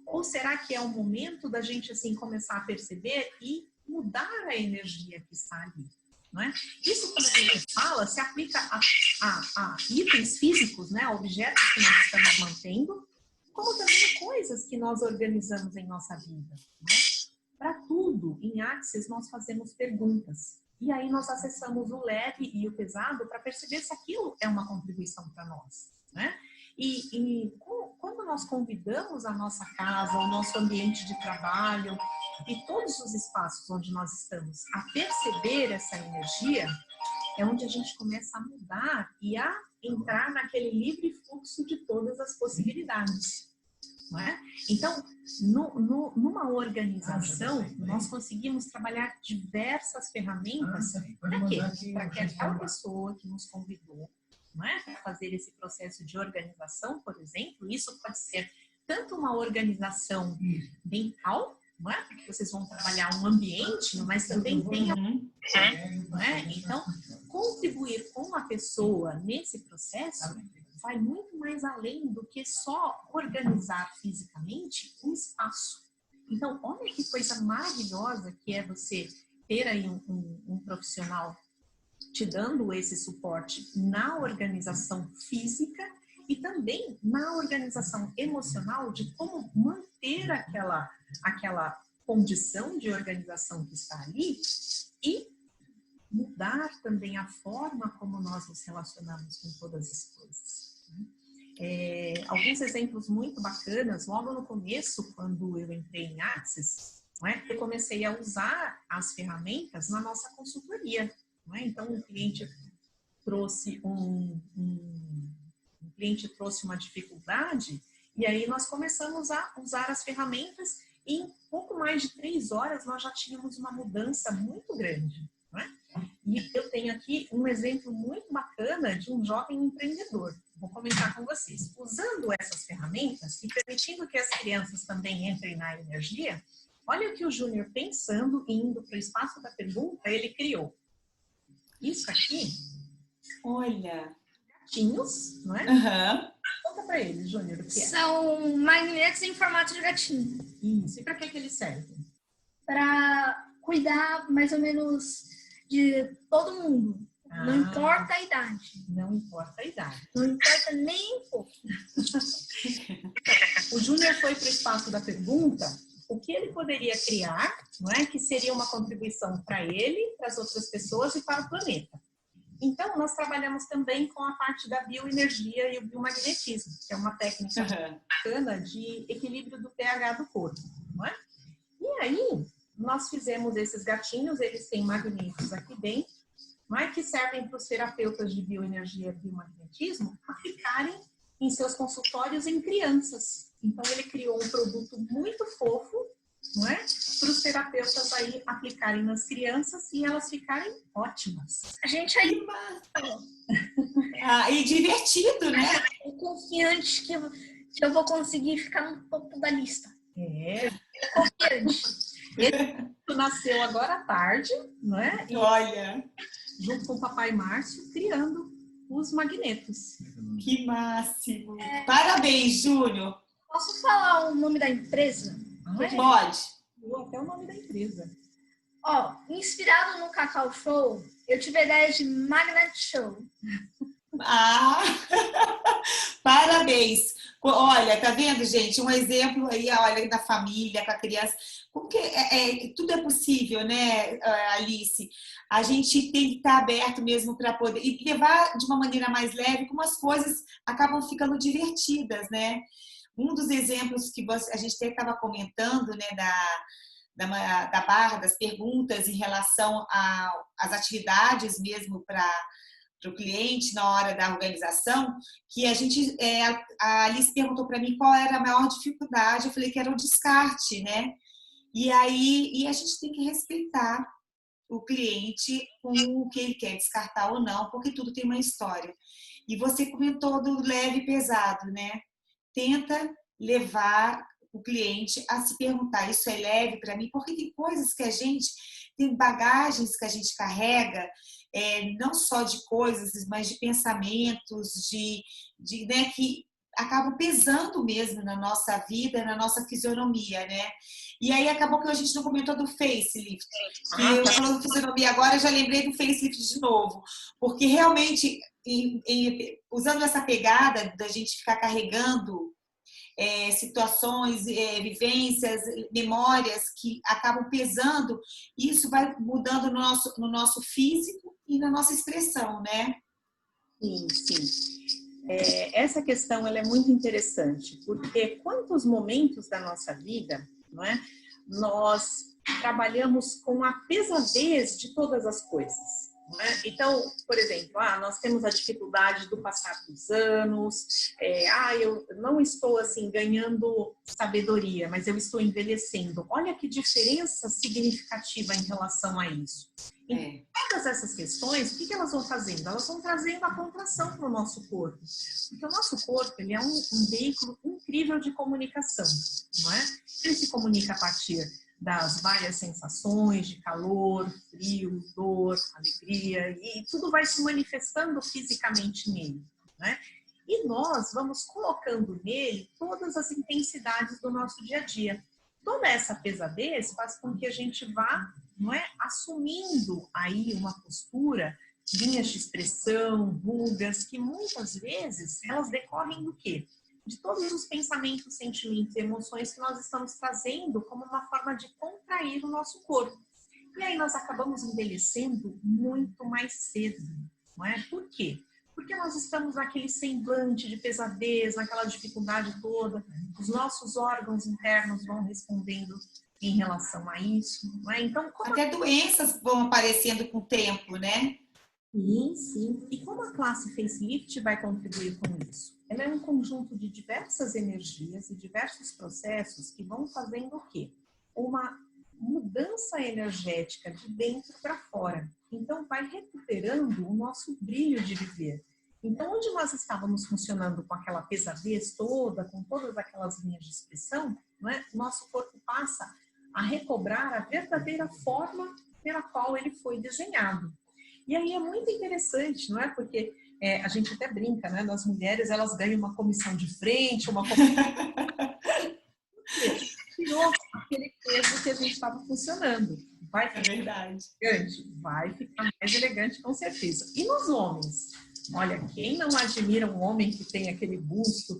Ou será que é o momento da gente assim começar a perceber e mudar a energia que está ali? Não é? Isso, quando a gente fala, se aplica a itens físicos, né? Objetos que nós estamos mantendo, como também coisas que nós organizamos em nossa vida. Né? Para tudo, em Axis, nós fazemos perguntas. E aí nós acessamos o leve e o pesado para perceber se aquilo é uma contribuição para nós. Né? E quando nós convidamos a nossa casa, o nosso ambiente de trabalho e todos os espaços onde nós estamos a perceber essa energia, é onde a gente começa a mudar e a entrar naquele livre fluxo de todas as possibilidades. Não é? Então, numa organização, nós conseguimos trabalhar diversas ferramentas. Para quê? Para que aquela pessoa que nos convidou, não é? Para fazer esse processo de organização, por exemplo, isso pode ser tanto uma organização mental, não é? Porque vocês vão trabalhar um ambiente, mas também tem não é? Então, contribuir com a pessoa nesse processo vai muito mais além do que só organizar fisicamente um espaço. Então, olha que coisa maravilhosa que é você ter aí um profissional te dando esse suporte na organização física e também na organização emocional de como manter aquela condição de organização que está ali e mudar também a forma como nós nos relacionamos com todas as coisas. Alguns exemplos muito bacanas, logo no começo, quando eu entrei em Axis, não é? Eu comecei a usar as ferramentas na nossa consultoria. Não é? Então, o cliente trouxe uma dificuldade e aí nós começamos a usar as ferramentas e em pouco mais de 3 horas nós já tínhamos uma mudança muito grande. Não é? E eu tenho aqui um exemplo muito bacana de um jovem empreendedor. Vou comentar com vocês. Usando essas ferramentas e permitindo que as crianças também entrem na energia, olha o que o Júnior, pensando e indo para o espaço da pergunta, ele criou. Isso aqui, olha, gatinhos, não é? Aham. Conta para eles, Júnior, o que é. São magnetos em formato de gatinho. Isso. E para que eles servem? Para cuidar mais ou menos de todo mundo. Não importa a idade. Não importa a idade. Não importa nem um pouco. O Júnior foi para o espaço da pergunta, o que ele poderia criar, não é? Que seria uma contribuição para ele, para as outras pessoas e para o planeta. Então, nós trabalhamos também com a parte da bioenergia e o biomagnetismo, que é uma técnica bacana de equilíbrio do pH do corpo, não é? E aí, nós fizemos esses gatinhos, eles têm magnetos aqui dentro, não é? Que servem para os terapeutas de bioenergia e biomagnetismo aplicarem em seus consultórios em crianças. Então, ele criou um produto muito fofo, não é? Para os terapeutas aí aplicarem nas crianças e elas ficarem ótimas. A gente aí E divertido, né? é confiante que eu vou conseguir ficar no topo da lista. É, Confiante. ele nasceu agora à tarde, não é? E Olha, junto com o papai Márcio, criando os magnetos. que máximo. Parabéns, Júnior. Posso falar o nome da empresa? Pode. Até o nome da empresa. Ó, inspirado no Cacau Show, eu tive a ideia de Magnet Show. Parabéns. Olha, tá vendo, gente? Um exemplo aí, olha, da família, com a criança. Porque tudo é possível, né, Alice? A gente tem que estar aberto mesmo para poder... E levar de uma maneira mais leve, como as coisas acabam ficando divertidas, né? Um dos exemplos que a gente até estava comentando, né, da barra, das perguntas em relação às atividades mesmo para o cliente na hora da organização, que a Alice perguntou para mim qual era a maior dificuldade, eu falei que era o descarte, né? E a gente tem que respeitar o cliente com o que ele quer descartar ou não, porque tudo tem uma história. E você comentou do leve e pesado, né? Tenta levar o cliente a se perguntar, isso é leve para mim? Porque tem coisas que tem bagagens que a gente carrega, não só de coisas, mas de pensamentos, né, que acabam pesando mesmo na nossa vida, na nossa fisionomia, né? E aí acabou que a gente não comentou do facelift. Que eu falando de fisionomia agora, eu já lembrei do facelift de novo. Porque realmente, usando essa pegada da gente ficar carregando situações, vivências, memórias que acabam pesando, isso vai mudando no nosso físico e na nossa expressão, né? Sim, sim. Essa questão ela é muito interessante, porque quantos momentos da nossa vida, não é, nós trabalhamos com a pesadez de todas as coisas. Não é? Então, por exemplo, nós temos a dificuldade do passar dos anos, eu não estou assim ganhando sabedoria, mas eu estou envelhecendo. Olha que diferença significativa em relação a isso. E todas essas questões, o que elas vão fazendo? Elas vão trazendo a contração para o nosso corpo. Porque o nosso corpo ele é um veículo incrível de comunicação, não é? Ele se comunica a partir das várias sensações de calor, frio, dor, alegria, e tudo vai se manifestando fisicamente nele, né? E nós vamos colocando nele todas as intensidades do nosso dia a dia. Toda essa pesadez faz com que a gente vá, não é, assumindo aí uma postura, linhas de expressão, rugas, que muitas vezes elas decorrem do quê? De todos os pensamentos, sentimentos e emoções que nós estamos trazendo como uma forma de contrair o nosso corpo. E aí nós acabamos envelhecendo muito mais cedo, não é? Por quê? Porque nós estamos naquele semblante de pesadez, naquela dificuldade toda, os nossos órgãos internos vão respondendo em relação a isso, não é? Então, até doenças vão aparecendo com o tempo, né? Sim. E como a classe Facelift vai contribuir com isso? Ela é um conjunto de diversas energias e diversos processos que vão fazendo o quê? Uma mudança energética de dentro para fora. Então, vai recuperando o nosso brilho de viver. Então, onde nós estávamos funcionando com aquela pesadez toda, com todas aquelas linhas de expressão, não é? Nosso corpo passa a recobrar a verdadeira forma pela qual ele foi desenhado. E aí é muito interessante, não é? Porque a gente até brinca, né? Das mulheres, elas ganham uma comissão de frente, uma comissão... Tirou aquele peso que a gente estava funcionando. Vai ficar verdade. elegante? Vai ficar mais elegante, com certeza. E nos homens? Olha, quem não admira um homem que tem aquele busto?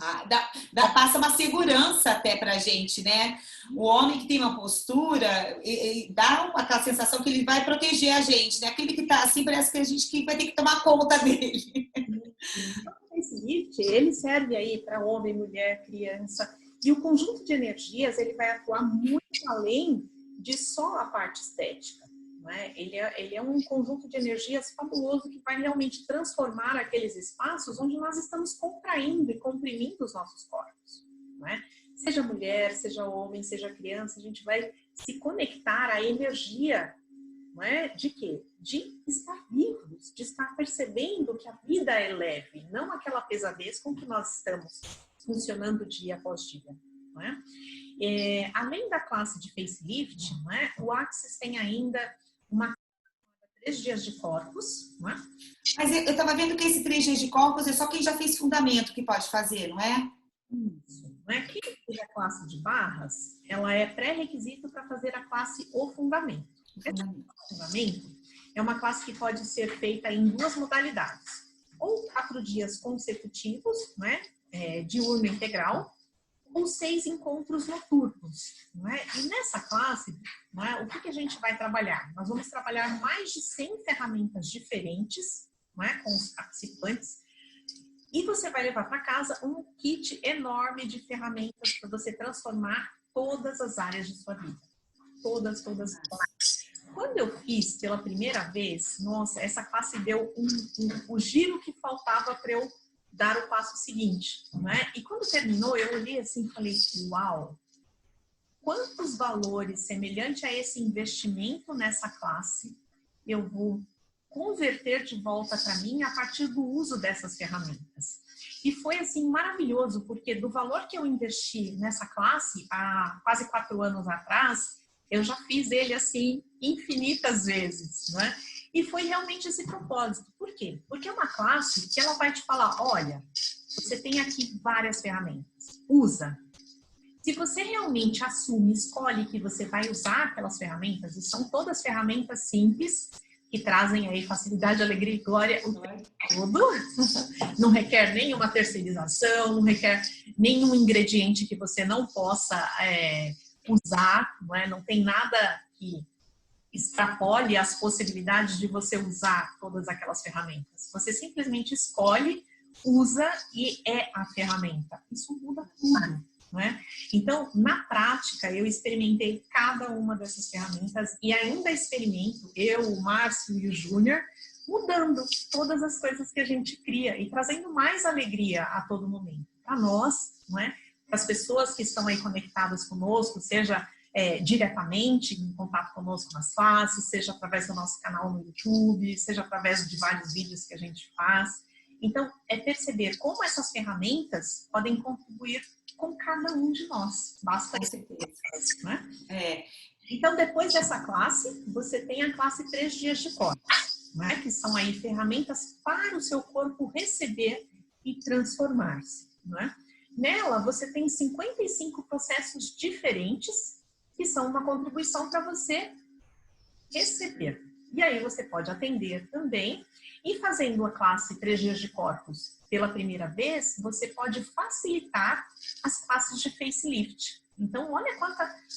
Passa uma segurança até pra gente, né? O homem que tem uma postura dá aquela sensação que ele vai proteger a gente, né? Aquele que tá assim, parece que a gente que vai ter que tomar conta dele. Esse lift, ele serve aí para homem, mulher, criança. E o conjunto de energias, ele vai atuar muito além de só a parte estética. Né? Ele é um conjunto de energias fabuloso que vai realmente transformar aqueles espaços onde nós estamos contraindo e comprimindo os nossos corpos. Né? Seja mulher, seja homem, seja criança, a gente vai se conectar à energia, não é? De quê? De estar vivos, de estar percebendo que a vida é leve, não aquela pesadez com que nós estamos funcionando dia após dia. Não é? Além da classe de facelift, não é? O Axis tem ainda uma 3 dias de corpos, não é? Mas eu estava vendo que esse 3 dias de corpos é só quem já fez fundamento que pode fazer, não é? Isso. Não é? Quem fez a classe de barras, ela é pré-requisito para fazer a classe o fundamento. O fundamento é uma classe que pode ser feita em 2 modalidades. Ou 4 dias consecutivos, não é? Diurno integral, ou 6 encontros noturnos. Não é? E nessa classe, não é? O que a gente vai trabalhar? Nós vamos trabalhar mais de 100 ferramentas diferentes, não é? Com os participantes, e você vai levar para casa um kit enorme de ferramentas para você transformar todas as áreas de sua vida. Todas. Quando eu fiz pela primeira vez, nossa, essa classe deu o giro que faltava para eu dar o passo seguinte, né? E quando terminou, eu olhei assim e falei, uau, quantos valores semelhantes a esse investimento nessa classe eu vou converter de volta para mim a partir do uso dessas ferramentas. E foi assim maravilhoso, porque do valor que eu investi nessa classe há quase 4 anos atrás, eu já fiz ele assim infinitas vezes, né? E foi realmente esse propósito. Por quê? Porque é uma classe que ela vai te falar, olha, você tem aqui várias ferramentas, usa. Se você realmente assume, escolhe que você vai usar aquelas ferramentas, e são todas ferramentas simples, que trazem aí facilidade, alegria e glória o tempo todo, não requer nenhuma terceirização, não requer nenhum ingrediente que você não possa usar, não é? Não tem nada que extrapole as possibilidades de você usar todas aquelas ferramentas. Você simplesmente escolhe, usa e é a ferramenta. Isso muda tudo, não é? Então, na prática, eu experimentei cada uma dessas ferramentas e ainda experimento, eu, o Márcio e o Júnior, mudando todas as coisas que a gente cria e trazendo mais alegria a todo momento. Para nós, não é? Para as pessoas que estão aí conectadas conosco, seja diretamente em contato conosco nas classes, seja através do nosso canal no YouTube, seja através de vários vídeos que a gente faz. Então, é perceber como essas ferramentas podem contribuir com cada um de nós. Basta isso, né? Então, depois dessa classe, você tem a classe 3 dias de corpos, né? Que são aí ferramentas para o seu corpo receber e transformar-se, né? Nela, você tem 55 processos diferentes que são uma contribuição para você receber. E aí você pode atender também. E fazendo a classe 3 dias de corpos pela primeira vez, você pode facilitar as classes de facelift. Então, olha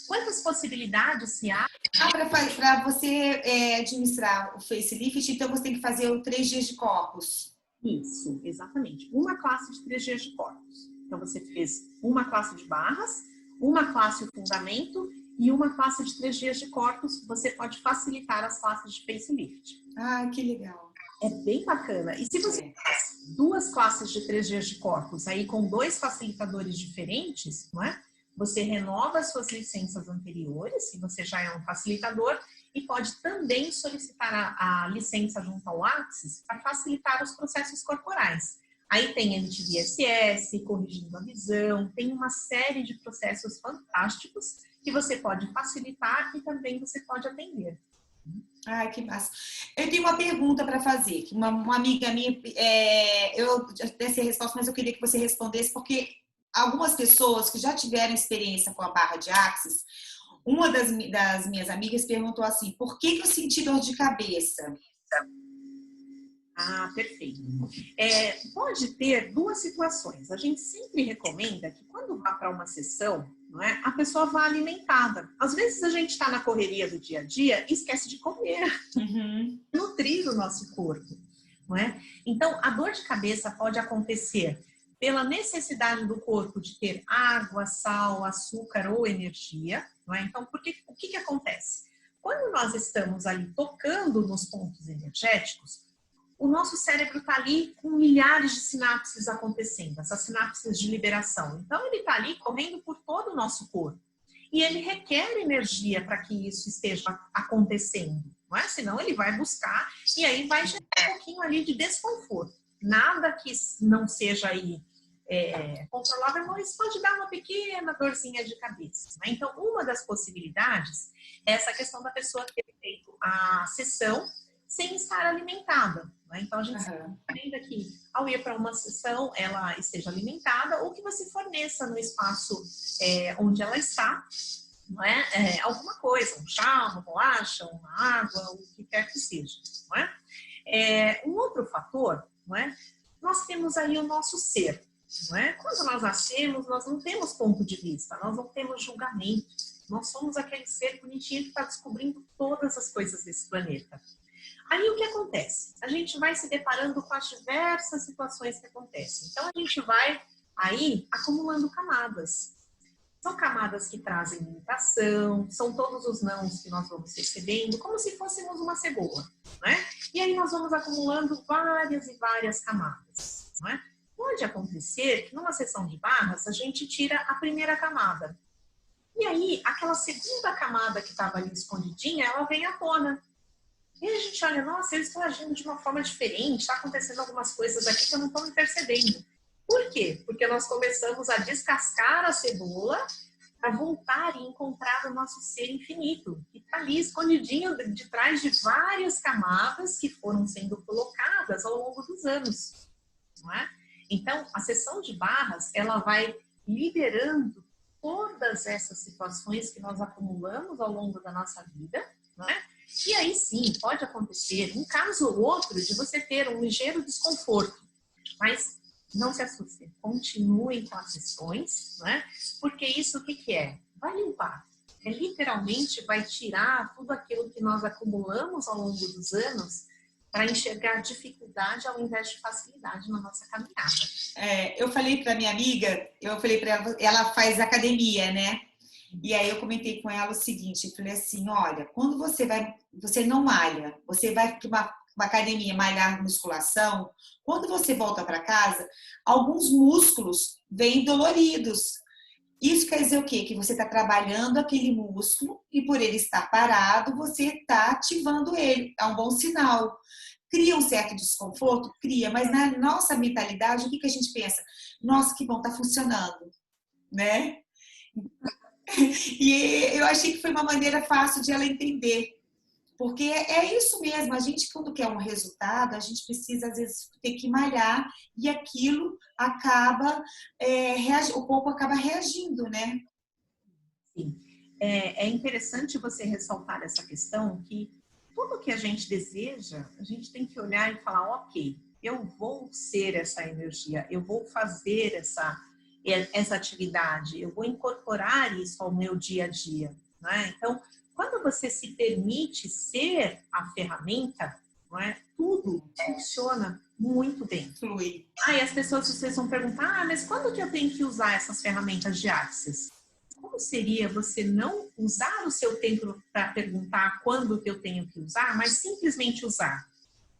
quantas possibilidades se há. Para você administrar o facelift, então você tem que fazer o 3 dias de corpos. Isso, exatamente. Uma classe de 3 dias de corpos. Então, você fez uma classe de barras, uma classe de fundamento e uma classe de 3 dias de corpos. Você pode facilitar as classes de facelift. Ah, que legal. É bem bacana. E se você faz 2 classes de 3 dias de corpos, aí com 2 facilitadores diferentes, não é? Você renova as suas licenças anteriores, se você já é um facilitador, e pode também solicitar a licença junto ao Axis para facilitar os processos corporais. Aí tem MTVSS, corrigindo a visão, tem uma série de processos fantásticos que você pode facilitar e também você pode atender. Ai, que massa. Eu tenho uma pergunta para fazer, que uma amiga minha, eu já dei essa resposta, mas eu queria que você respondesse, porque algumas pessoas que já tiveram experiência com a barra de Axis, uma das minhas amigas perguntou assim, por que eu senti dor de cabeça? Ah, perfeito. Pode ter duas situações. A gente sempre recomenda que quando vá para uma sessão, não é, a pessoa vá alimentada. Às vezes a gente está na correria do dia a dia e esquece de comer, nutrir o nosso corpo, não é? Então, a dor de cabeça pode acontecer pela necessidade do corpo de ter água, sal, açúcar ou energia, não é? Então, o que acontece? Quando nós estamos ali tocando nos pontos energéticos, o nosso cérebro está ali com milhares de sinapses acontecendo, essas sinapses de liberação. Então, ele está ali correndo por todo o nosso corpo. E ele requer energia para que isso esteja acontecendo, não é? Senão ele vai buscar e aí vai gerar um pouquinho ali de desconforto. Nada que não seja aí controlável, mas pode dar uma pequena dorzinha de cabeça, né? Então, uma das possibilidades é essa questão da pessoa ter feito a sessão sem estar alimentada. Né? Então, a gente recomenda que, ao ir para uma sessão, ela esteja alimentada ou que você forneça no espaço onde ela está, não é? Alguma coisa, um chá, uma bolacha, uma água, o que quer que seja. Não é? Um outro fator, não é? Nós temos aí o nosso ser. Não é? Quando nós nascemos, nós não temos ponto de vista, nós não temos julgamento. Nós somos aquele ser bonitinho que está descobrindo todas as coisas desse planeta. Aí o que acontece? A gente vai se deparando com as diversas situações que acontecem. Então a gente vai aí acumulando camadas. São camadas que trazem limitação, são todos os nãos que nós vamos recebendo, como se fôssemos uma cebola, né? E aí nós vamos acumulando várias e várias camadas, não é? Pode acontecer que numa sessão de barras a gente tira a primeira camada. E aí aquela segunda camada que estava ali escondidinha, ela vem à tona. E a gente olha, nossa, eu estou agindo de uma forma diferente, está acontecendo algumas coisas aqui que eu não estou me percebendo. Por quê? Porque nós começamos a descascar a cebola para voltar e encontrar o nosso ser infinito, que está ali escondidinho de trás de várias camadas que foram sendo colocadas ao longo dos anos. Não é? Então, a sessão de barras, ela vai liberando todas essas situações que nós acumulamos ao longo da nossa vida, não é? E aí sim, pode acontecer, um caso ou outro, de você ter um ligeiro desconforto. Mas não se assustem, continuem com as sessões, né? Porque isso o que é? Vai limpar. Literalmente vai tirar tudo aquilo que nós acumulamos ao longo dos anos para enxergar dificuldade ao invés de facilidade na nossa caminhada. Eu falei para minha amiga, ela faz academia, né? E aí eu comentei com ela o seguinte, eu falei assim, olha, quando você não malha, você vai para uma academia malhar musculação, quando você volta para casa, alguns músculos vêm doloridos. Isso quer dizer o quê? Que você está trabalhando aquele músculo e por ele estar parado, você está ativando ele. É um bom sinal. Cria um certo desconforto? Cria, mas na nossa mentalidade, o que a gente pensa? Nossa, que bom, está funcionando, né? E eu achei que foi uma maneira fácil de ela entender. Porque é isso mesmo, a gente quando quer um resultado, a gente precisa às vezes ter que malhar e aquilo acaba, o corpo acaba reagindo, né? Sim. É interessante você ressaltar essa questão que tudo que a gente deseja, a gente tem que olhar e falar, ok, eu vou ser essa energia, eu vou fazer essa atividade, eu vou incorporar isso ao meu dia a dia, né? Então, quando você se permite ser a ferramenta, não é? Tudo funciona muito bem. Flui. Aí as pessoas vocês vão perguntar, mas quando que eu tenho que usar essas ferramentas de Axis? Como seria você não usar o seu tempo para perguntar quando que eu tenho que usar, mas simplesmente usar?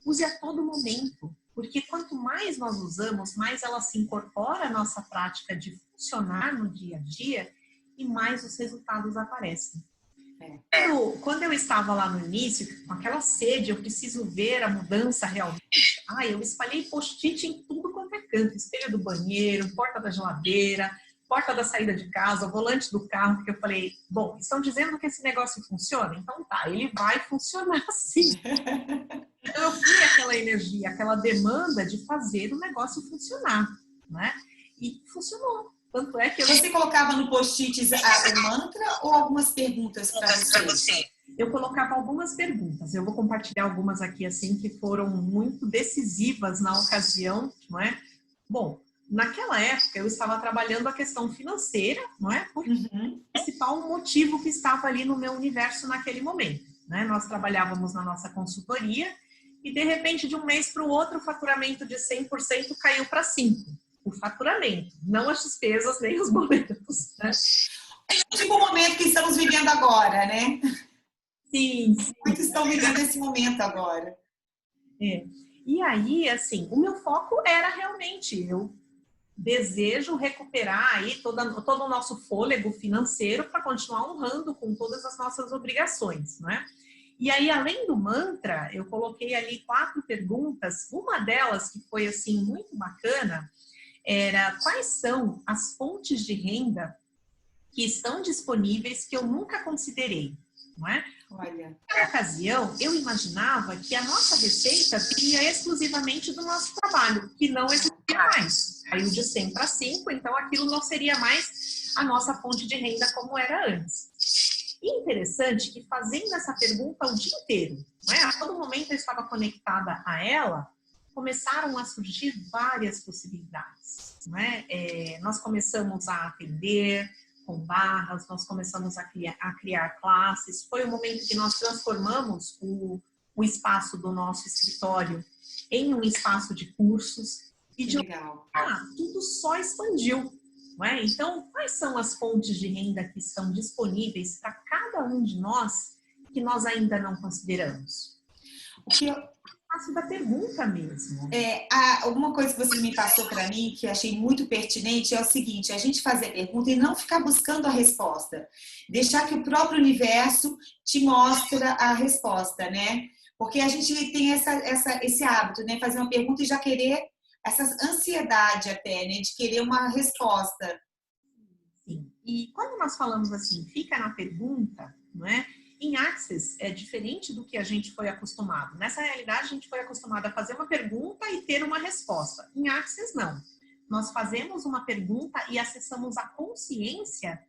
Use a todo momento. Porque quanto mais nós usamos, mais ela se incorpora à nossa prática de funcionar no dia a dia e mais os resultados aparecem. Quando eu estava lá no início, com aquela sede, eu preciso ver a mudança realmente. Eu espalhei post-it em tudo quanto é canto. Espelho do banheiro, porta da geladeira, porta da saída de casa, o volante do carro, porque eu falei, bom, estão dizendo que esse negócio funciona? Então tá, ele vai funcionar sim. Então eu fui aquela energia, aquela demanda de fazer o negócio funcionar, né? E funcionou. Tanto é que Você colocava no post-it o mantra ou algumas perguntas para você? Eu colocava algumas perguntas. Eu vou compartilhar algumas aqui, assim, que foram muito decisivas na ocasião, não é? Bom, naquela época eu estava trabalhando a questão financeira, não é? Porque o principal motivo que estava ali no meu universo naquele momento, né? Nós trabalhávamos na nossa consultoria e, de repente, de um mês para o outro, o faturamento de 100% caiu para 5%. O faturamento, não as despesas nem os boletos, né? Tipo o momento que estamos vivendo agora, né? Sim. Muitos estão vivendo esse momento agora. É. E aí, assim, o meu foco era realmente, eu desejo recuperar aí todo o nosso fôlego financeiro para continuar honrando com todas as nossas obrigações, né? E aí, além do mantra, eu coloquei ali 4 perguntas. Uma delas, que foi, assim, muito bacana, era quais são as fontes de renda que estão disponíveis que eu nunca considerei, não é? Olha. Na ocasião, eu imaginava que a nossa receita viria exclusivamente do nosso trabalho, que não existia mais. Caiu de 100 para 5, então aquilo não seria mais a nossa fonte de renda como era antes. E interessante que fazendo essa pergunta o dia inteiro, não é? A todo momento eu estava conectada a ela, começaram a surgir várias possibilidades, não é? Nós começamos a atender com barras, nós começamos a criar classes. Foi o momento que nós transformamos o espaço do nosso escritório em um espaço de cursos. E de legal. Tudo só expandiu, não é? Então, quais são as fontes de renda que estão disponíveis para cada um de nós que nós ainda não consideramos? O que eu faço da pergunta mesmo. Alguma coisa que você me passou para mim que eu achei muito pertinente é o seguinte: a gente fazer a pergunta e não ficar buscando a resposta. Deixar que o próprio universo te mostre a resposta, né? Porque a gente tem esse hábito, né? Fazer uma pergunta e já querer essa ansiedade até, né? De querer uma resposta. Sim. E quando nós falamos assim, fica na pergunta, não é? Em Access é diferente do que a gente foi acostumado. Nessa realidade, a gente foi acostumado a fazer uma pergunta e ter uma resposta. Em Access, não. Nós fazemos uma pergunta e acessamos a consciência,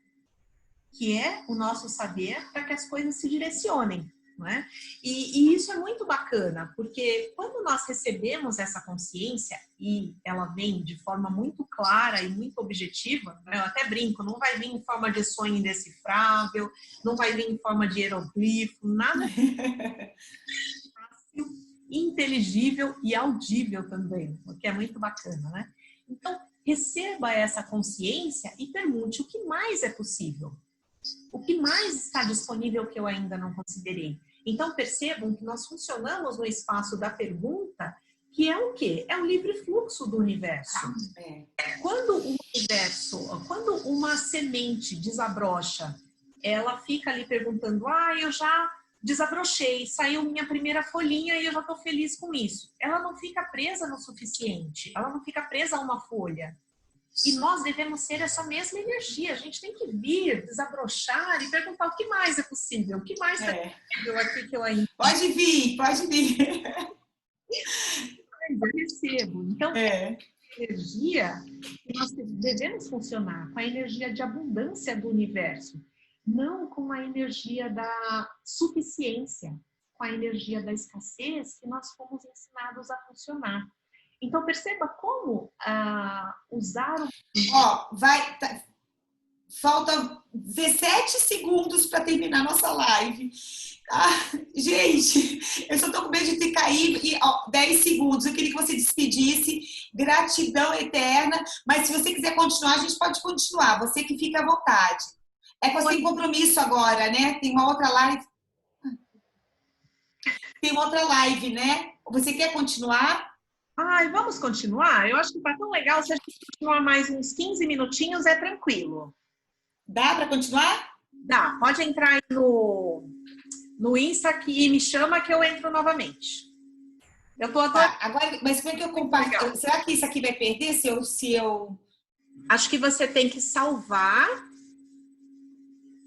que é o nosso saber, para que as coisas se direcionem, não é? E isso é muito bacana, porque quando nós recebemos essa consciência, e ela vem de forma muito clara e muito objetiva, né? Eu até brinco, não vai vir em forma de sonho indecifrável, não vai vir em forma de hieroglifo, nada fácil, inteligível e audível também, o que é muito bacana, né? Então, receba essa consciência e pergunte o que mais é possível. O que mais está disponível que eu ainda não considerei? Então, percebam que nós funcionamos no espaço da pergunta, que é o quê? É o livre fluxo do universo. Quando uma semente desabrocha, ela fica ali perguntando, eu já desabrochei, saiu minha primeira folhinha e eu já estou feliz com isso. Ela não fica presa no suficiente, ela não fica presa a uma folha. E nós devemos ser essa mesma energia. A gente tem que vir, desabrochar e perguntar o que mais é possível. O que mais é possível aqui que eu ainda... Pode vir. Eu recebo. Então, energia que nós devemos funcionar com a energia de abundância do universo. Não com a energia da suficiência, com a energia da escassez que nós fomos ensinados a funcionar. Então, perceba como usar o... Falta 17 segundos para terminar nossa live. Gente, eu só estou com medo de ter caído. 10 segundos. Eu queria que você despedisse. Gratidão eterna. Mas se você quiser continuar, a gente pode continuar. Você que fica à vontade. É que você tem compromisso agora, né? Tem uma outra live, né? Você quer continuar? Vamos continuar? Eu acho que tá tão legal. Se a gente continuar mais uns 15 minutinhos, é tranquilo. Dá para continuar? Dá. Pode entrar aí no Insta e me chama que eu entro novamente. Eu tô Agora, mas como é que eu compartilho? Será que isso aqui vai perder se eu Acho que você tem que salvar.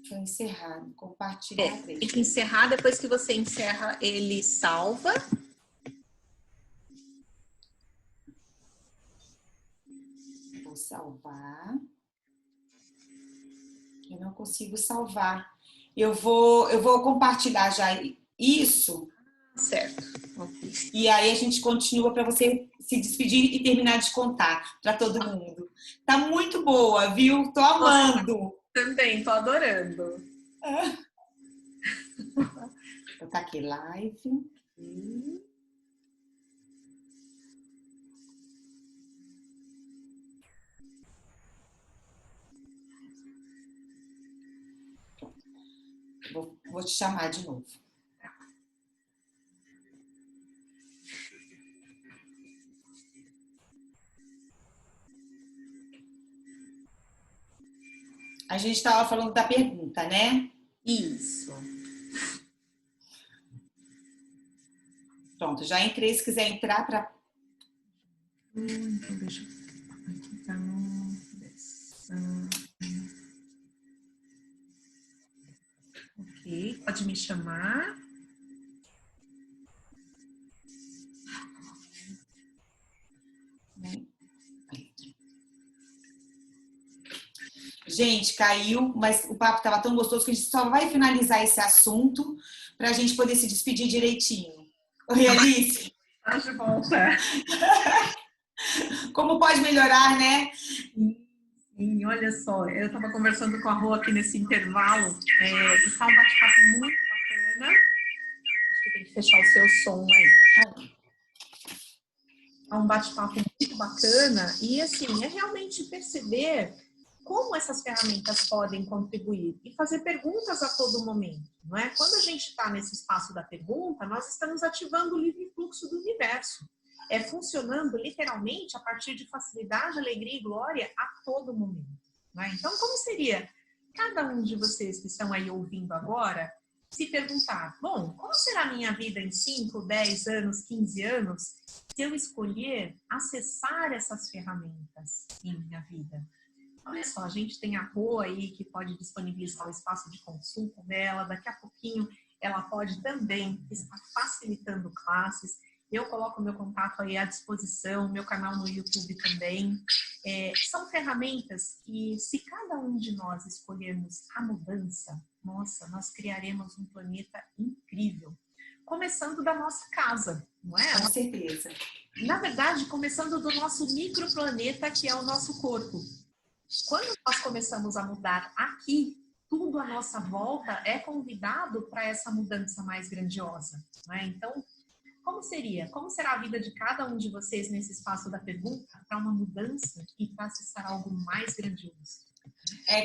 Foi encerrado. Compartilhar. Tem que encerrar. Depois que você encerra, ele salva. Vou salvar. Eu não consigo salvar. Eu vou compartilhar já isso. Certo. E aí a gente continua para você se despedir e terminar de contar para todo mundo. Tá muito boa, viu? Tô amando. Também, tô adorando. Vou botar aqui live. Vou te chamar de novo. A gente estava falando da pergunta, né? Isso. Pronto, já entrei. Se quiser entrar para... Então, deixa eu... Aqui tá no... Ok, pode me chamar. Gente, caiu, mas o papo estava tão gostoso que a gente só vai finalizar esse assunto para a gente poder se despedir direitinho. Oi, Alice. Tá de volta. Como pode melhorar, né? Sim, olha só, eu estava conversando com a Rô aqui nesse intervalo. Está um bate-papo muito bacana. Acho que tem que fechar o seu som aí. É um bate-papo muito bacana e, assim, é realmente perceber como essas ferramentas podem contribuir e fazer perguntas a todo momento, não é? Quando a gente está nesse espaço da pergunta, nós estamos ativando o livre fluxo do universo. Funcionando literalmente a partir de facilidade, alegria e glória a todo momento, não é? Então, como seria cada um de vocês que estão aí ouvindo agora se perguntar, bom, como será a minha vida em 5, 10 anos, 15 anos, se eu escolher acessar essas ferramentas em minha vida? Olha só, a gente tem a Rô aí que pode disponibilizar o espaço de consulta dela, daqui a pouquinho ela pode também estar facilitando classes. Eu coloco o meu contato aí à disposição, meu canal no YouTube também. São ferramentas que, se cada um de nós escolhermos a mudança, nossa, nós criaremos um planeta incrível. Começando da nossa casa, não é? Com certeza. Na verdade, começando do nosso microplaneta, que é o nosso corpo. Quando nós começamos a mudar aqui, tudo à nossa volta é convidado para essa mudança mais grandiosa, não é? Então, como será a vida de cada um de vocês nesse espaço da pergunta para uma mudança e para acessar algo mais grandioso?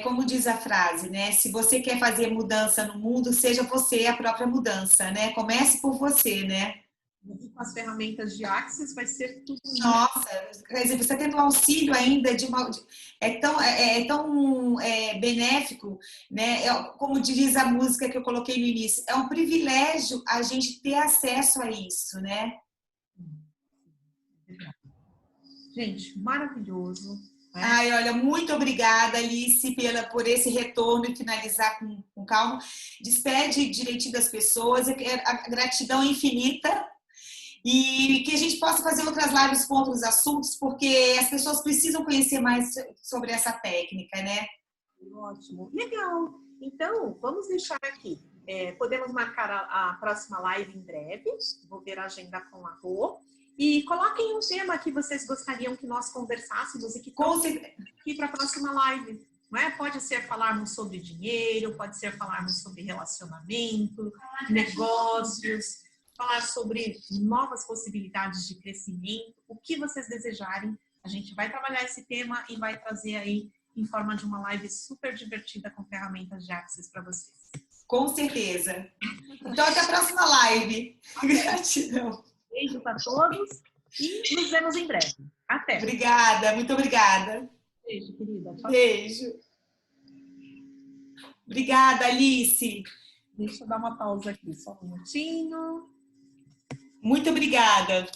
Como diz a frase, né? Se você quer fazer mudança no mundo, seja você a própria mudança, né? Comece por você, né? E com as ferramentas de Axis vai ser tudo isso. Nossa, quer dizer, você tendo auxílio ainda é tão benéfico, né? Como diz a música que eu coloquei no início, é um privilégio a gente ter acesso a isso, né? Gente, maravilhoso. Né? Ai, olha, muito obrigada, Alice, por esse retorno e finalizar com calma. Despede direitinho das pessoas, a gratidão infinita. E que a gente possa fazer outras lives com outros assuntos, porque as pessoas precisam conhecer mais sobre essa técnica, né? Ótimo, legal. Então, vamos deixar aqui. Podemos marcar a próxima live em breve. Vou ver a agenda com a Rô. E coloquem um tema que vocês gostariam que nós conversássemos e que aqui para a próxima live. Não é? Pode ser falarmos sobre dinheiro, pode ser falarmos sobre relacionamento, negócios, falar sobre novas possibilidades de crescimento, o que vocês desejarem. A gente vai trabalhar esse tema e vai trazer aí em forma de uma live super divertida com ferramentas de Axis para vocês. Com certeza. Então, até a próxima live. Gratidão. Beijos a todos e nos vemos em breve. Até. Obrigada, muito obrigada. Beijo, querida. Tchau. Beijo. Obrigada, Alice. Deixa eu dar uma pausa aqui, só um minutinho. Muito obrigada.